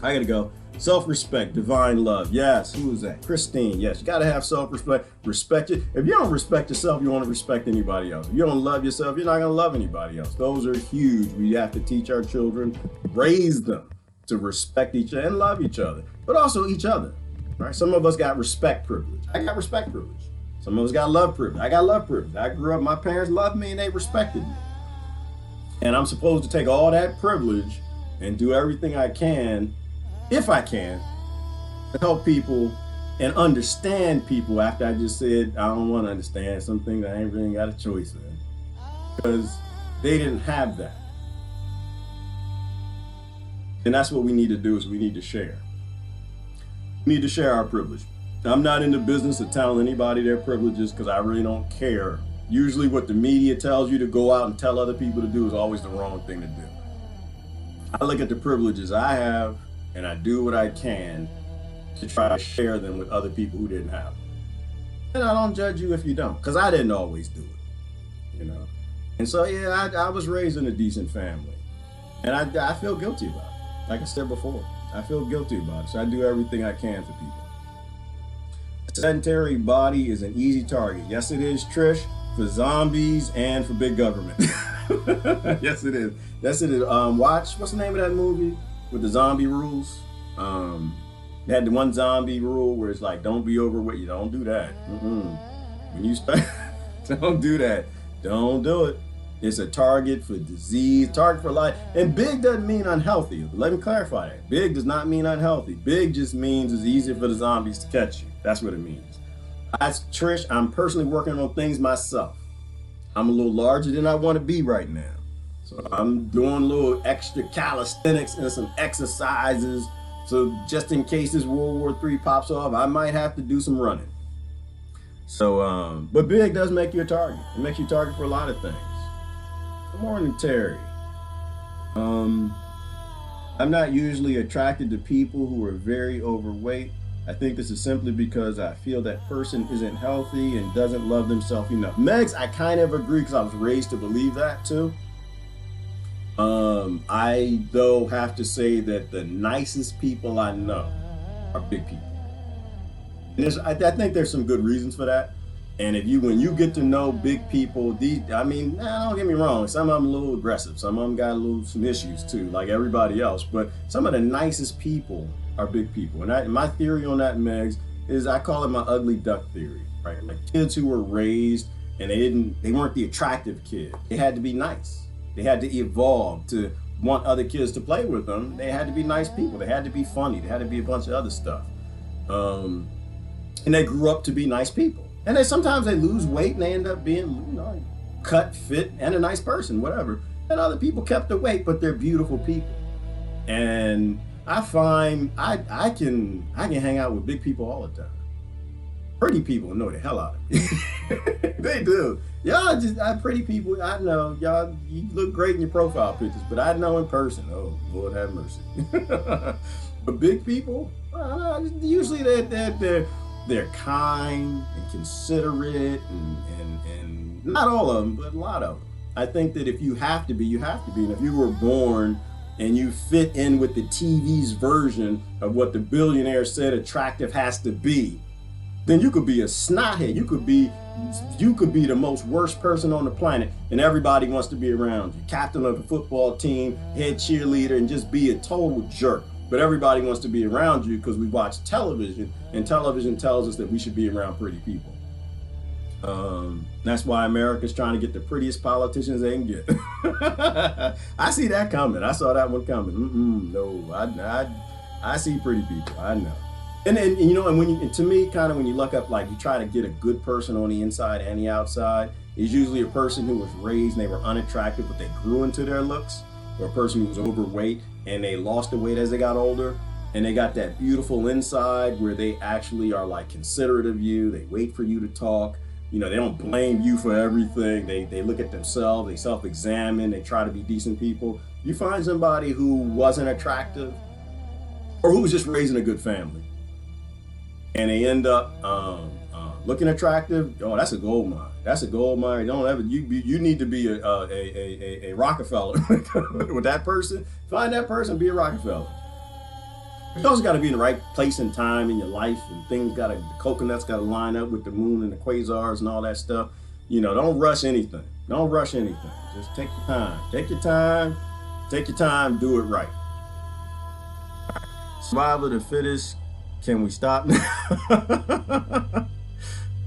I got to go. Self-respect, divine love. Yes. Who is that? Christine. Yes. You got to have self-respect. Respect it. If you don't respect yourself, you want to respect anybody else. If you don't love yourself, you're not going to love anybody else. Those are huge. We have to teach our children, raise them to respect each other and love each other, but also each other. Right? Some of us got respect privilege. I got respect privilege. Some of us got love privilege. I got love privilege. I grew up, my parents loved me and they respected me. And I'm supposed to take all that privilege and do everything I can, if I can, to help people and understand people after I just said, I don't want to understand some things I ain't really got a choice in. Because they didn't have that. And that's what we need to do, is we need to share. We need to share our privilege. I'm not in the business of telling anybody their privileges because I really don't care. Usually what the media tells you to go out and tell other people to do is always the wrong thing to do. I look at the privileges I have and I do what I can to try to share them with other people who didn't have them. And I don't judge you if you don't, because I didn't always do it, you know. And so, yeah, I was raised in a decent family. And I feel guilty about it. Like I said before, I feel guilty about it. So I do everything I can for people. A sedentary body is an easy target. Yes, it is, Trish, for zombies and for big government. Yes, it is. Yes, it is. Watch, what's the name of that movie with the zombie rules? They had the one zombie rule where it's like, don't be overweight. You don't do that. When you start, don't do that. Don't do it. It's a target for disease, target for life. And big doesn't mean unhealthy. Let me clarify that. Big does not mean unhealthy. Big just means it's easier for the zombies to catch you. That's what it means. Trish, I'm personally working on things myself. I'm a little larger than I want to be right now. So I'm doing a little extra calisthenics and some exercises. So just in case this World War III pops off, I might have to do some running. So, but big does make you a target. It makes you a target for a lot of things. Good morning, Terry. I'm not usually attracted to people who are very overweight. I think this is simply because I feel that person isn't healthy and doesn't love themselves enough. Megs, I kind of agree because I was raised to believe that too. I though have to say that the nicest people I know are big people. And I think there's some good reasons for that. And when you get to know big people, don't get me wrong, some of them a little aggressive, some of them got some issues too, like everybody else. But some of the nicest people are big people. And my theory on that, Megs, is I call it my ugly duck theory, right? Like kids who were raised and they weren't the attractive kid. They had to be nice. They had to evolve to want other kids to play with them. They had to be nice people. They had to be funny. They had to be a bunch of other stuff. And they grew up to be nice people. And then sometimes they lose weight and they end up being, cut, fit, and a nice person, whatever. And other people kept the weight, but they're beautiful people. And I find I can hang out with big people all the time. Pretty people know the hell out of me. They do. Y'all pretty people, I know, y'all, you look great in your profile pictures, but I know in person, oh, Lord have mercy. But big people, usually they're kind and considerate and not all of them, but a lot of them. I think that if you have to be, you have to be. And if you were born and you fit in with the TV's version of what the billionaire said attractive has to be, then you could be a snothead. You could be the most worst person on the planet, and everybody wants to be around you. Captain of the football team, head cheerleader, and just be a total jerk. But everybody wants to be around you because we watch television, and television tells us that we should be around pretty people. That's why America's trying to get the prettiest politicians they can get. I see that coming. I saw that one coming. No, I see pretty people. I know. And to me, kind of when you look up, like you try to get a good person on the inside and the outside, is usually a person who was raised and they were unattractive, but they grew into their looks, or a person who was overweight and they lost the weight as they got older, and they got that beautiful inside where they actually are like considerate of you. They wait for you to talk. They don't blame you for everything. They look at themselves, they self-examine, they try to be decent people. You find somebody who wasn't attractive or who was just raised in a good family, and they end up looking attractive. Oh, that's a gold mine. That's a gold mine. You need to be a Rockefeller with that person. Find that person, be a Rockefeller. You also got to be in the right place and time in your life, and the coconuts got to line up with the moon and the quasars and all that stuff. Don't rush anything. Don't rush anything. Just take your time. Take your time. Take your time. Do it right. Survival of the fittest. Can we stop now?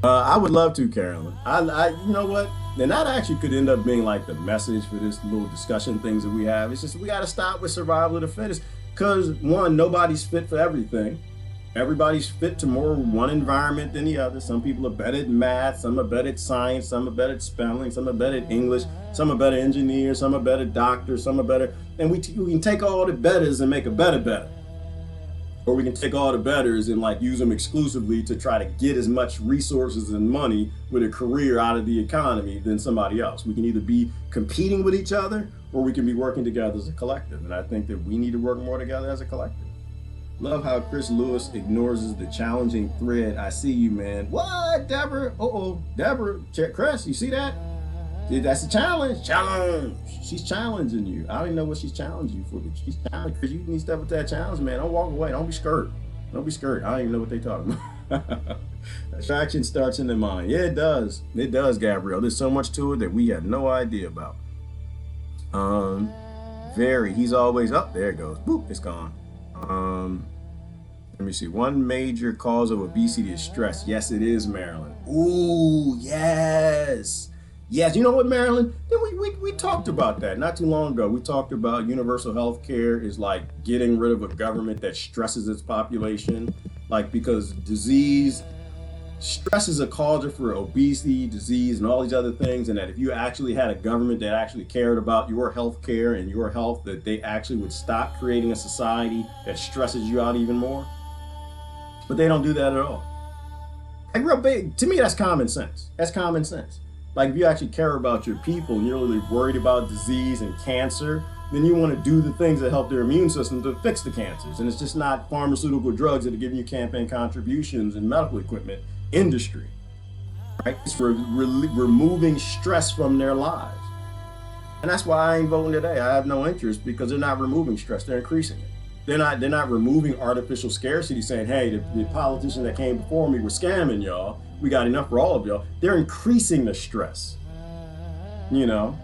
I would love to, Carolyn. You know what? And that actually could end up being like the message for this little discussion things that we have. It's just we got to stop with survival of the fittest. Because one, nobody's fit for everything. Everybody's fit to more one environment than the other. Some people are better at math, some are better at science, some are better at spelling, some are better at English, some are better engineers, some are better doctors, some are better. And we can take all the betters and make a better. Or we can take all the betters and use them exclusively to try to get as much resources and money with a career out of the economy than somebody else. We can either be competing with each other or we can be working together as a collective. And I think that we need to work more together as a collective. Love how Chris Lewis ignores the challenging thread. I see you, man. What, Deborah? Deborah, Chris, you see that? That's a challenge. Challenge. She's challenging you. I don't even know what she's challenging you for, but she's challenging because you need to step with that challenge, man. Don't walk away. Don't be scared. Don't be scared. I don't even know what they're talking about. Attraction starts in the mind. Yeah, it does. It does, Gabrielle. There's so much to it that we have no idea about. Very. He's always up. There it goes. Boop, it's gone. Let me see. One major cause of obesity is stress. Yes, it is, Marilyn. Ooh, yes. Yes, you know what, Marilyn? Then we talked about that not too long ago. We talked about universal health care is like getting rid of a government that stresses its population. Like, because stress is a causer for obesity, disease, and all these other things. And that if you actually had a government that actually cared about your health care and your health, that they actually would stop creating a society that stresses you out even more. But they don't do that at all. Like, real big, to me, that's common sense. That's common sense. Like, if you actually care about your people and you're really worried about disease and cancer, then you want to do the things that help their immune system to fix the cancers. And it's just not pharmaceutical drugs that are giving you campaign contributions and medical equipment industry, right? It's for removing stress from their lives. And that's why I ain't voting today. I have no interest, because they're not removing stress, they're increasing it. They're not removing artificial scarcity, saying, hey, the politicians that came before me were scamming y'all. We got enough for all of y'all. They're increasing the stress, you know?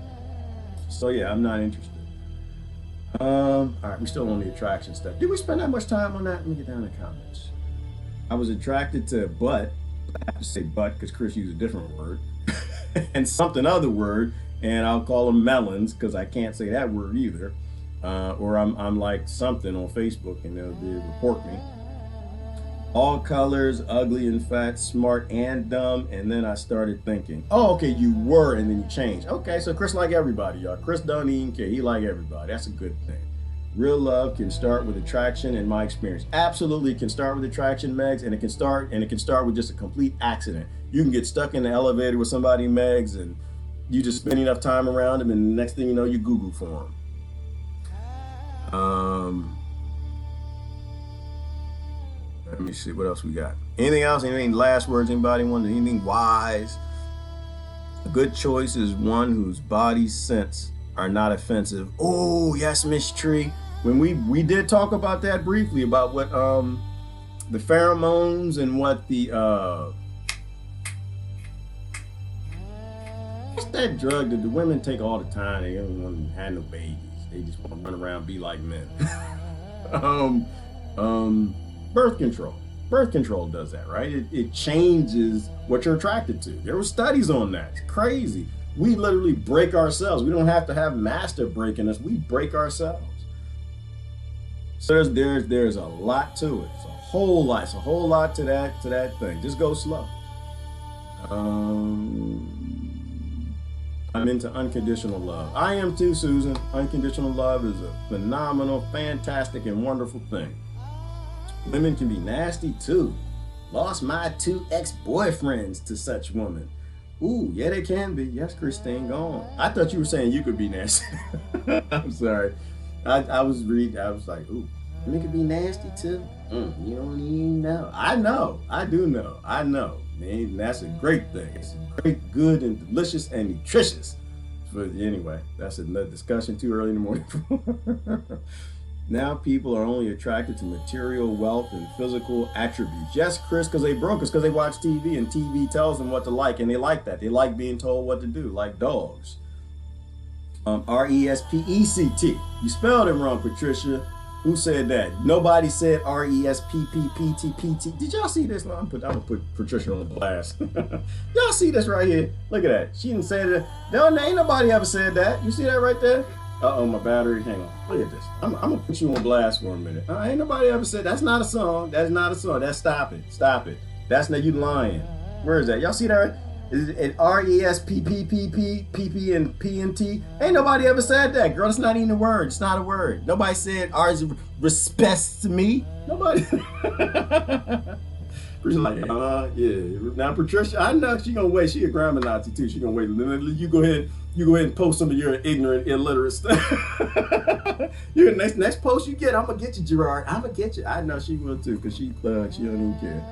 So yeah, I'm not interested. All right, we still on the attraction stuff. Did we spend that much time on that? Let me get down in the comments. I was attracted to butt. I have to say butt because Chris used a different word. And something other word, and I'll call them melons because I can't say that word either. Or I'm like something on Facebook and they'll report me. All colors, ugly and fat, smart and dumb. And then I started thinking, oh, okay, you were, and then you changed. Okay, so Chris like everybody, y'all. Chris don't even care. He like everybody. That's a good thing. Real love can start with attraction, in my experience. Absolutely can start with attraction, Megs, and it can start with just a complete accident. You can get stuck in the elevator with somebody, Megs, and you just spend enough time around them, and the next thing you know, you Google for them. Let me see what else we got. Anything else? Anything last words? Anybody want anything wise? A good choice is one whose body scents are not offensive. Oh yes, Miss Tree. When we did talk about that briefly, about what the pheromones and what the what's that drug that the women take all the time? They don't want to have no babies. They just want to run around and be like men. Birth control. Birth control does that, right? It changes what you're attracted to. There were studies on that. It's crazy. We literally break ourselves. We don't have to have master breaking us. We break ourselves. So there's a lot to it. It's a whole lot. It's a whole lot to that thing. Just go slow. I'm into unconditional love. I am too, Susan. Unconditional love is a phenomenal, fantastic, and wonderful thing. Women can be nasty too. Lost my 2 ex-boyfriends to such women. Ooh, yeah, they can be. Yes, Christine, go on. I thought you were saying you could be nasty. I'm sorry. I was like, ooh, women can be nasty too. You don't even know. I know. I do know. I know. And that's a great thing. It's great, good, and delicious and nutritious. But anyway, that's another discussion too early in the morning. Now people are only attracted to material wealth and physical attributes. Yes, Chris, because they broke us, because they watch TV and TV tells them what to like, and they like that. They like being told what to do, like dogs. R-E-S-P-E-C-T. You spelled it wrong, Patricia. Who said that? Nobody said R-E-S-P-P-P-T-P-T. Did y'all see this? No, I'm gonna put Patricia on blast. Y'all see this right here? Look at that. She didn't say that. No, ain't nobody ever said that. You see that right there? Uh-oh, my battery. Hang on. Look at this. I'm gonna put you on blast for a minute. Ain't nobody ever said that's not a song. That's not a song. That's stop it. Stop it. That's not you lying. Where is that? Y'all see that right? Is it R-E-S-P-P-P-P-P and P-N-T? Ain't nobody ever said that, girl. It's not even a word. It's not a word. Nobody said ours respects to me. Nobody. Patricia's like, yeah. Now Patricia, I know she gonna wait. She a grammar Nazi too. She gonna wait. You go ahead and post some of your ignorant, illiterate stuff. Your next post you get, I'm gonna get you, Gerard. I'm gonna get you. I know she will too, cause she don't even care.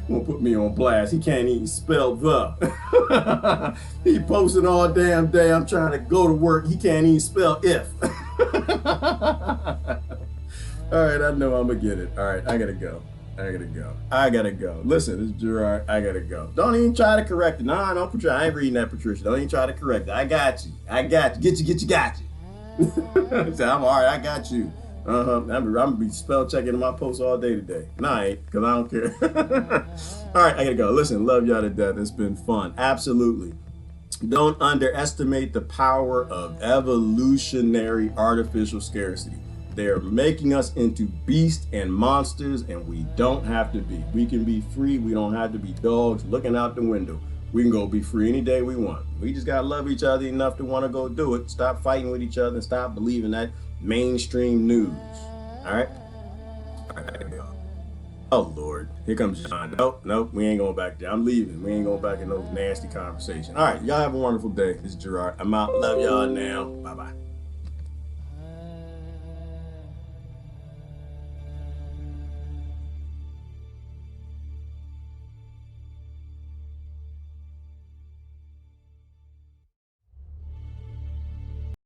Gonna put me on blast. He can't even spell the. He posted all damn day. I'm trying to go to work. He can't even spell if. All right, I know I'm gonna get it. All right, I gotta go. I gotta go. I gotta go. Listen, this is Gerard. I gotta go. Don't even try to correct it. No, don't try. I ain't reading that, Patricia. Don't even try to correct it. I got you. I got you. Get you. Got you. So I'm all right. I got you. I'm gonna be spell checking my posts all day today. No, I ain't, because I don't care. All right, I gotta go. Listen, love y'all to death. It's been fun. Absolutely. Don't underestimate the power of evolutionary artificial scarcity. They're making us into beasts and monsters, and we don't have to be. We can be free. We don't have to be dogs looking out the window. We can go be free any day we want. We just gotta love each other enough to want to go do it. Stop fighting with each other and stop believing that mainstream news. All right? All right. Oh, Lord. Here comes John. Nope. We ain't going back there. I'm leaving. We ain't going back in no nasty conversation. All right. Y'all have a wonderful day. This is Gerard. I'm out. Love y'all now. Bye-bye.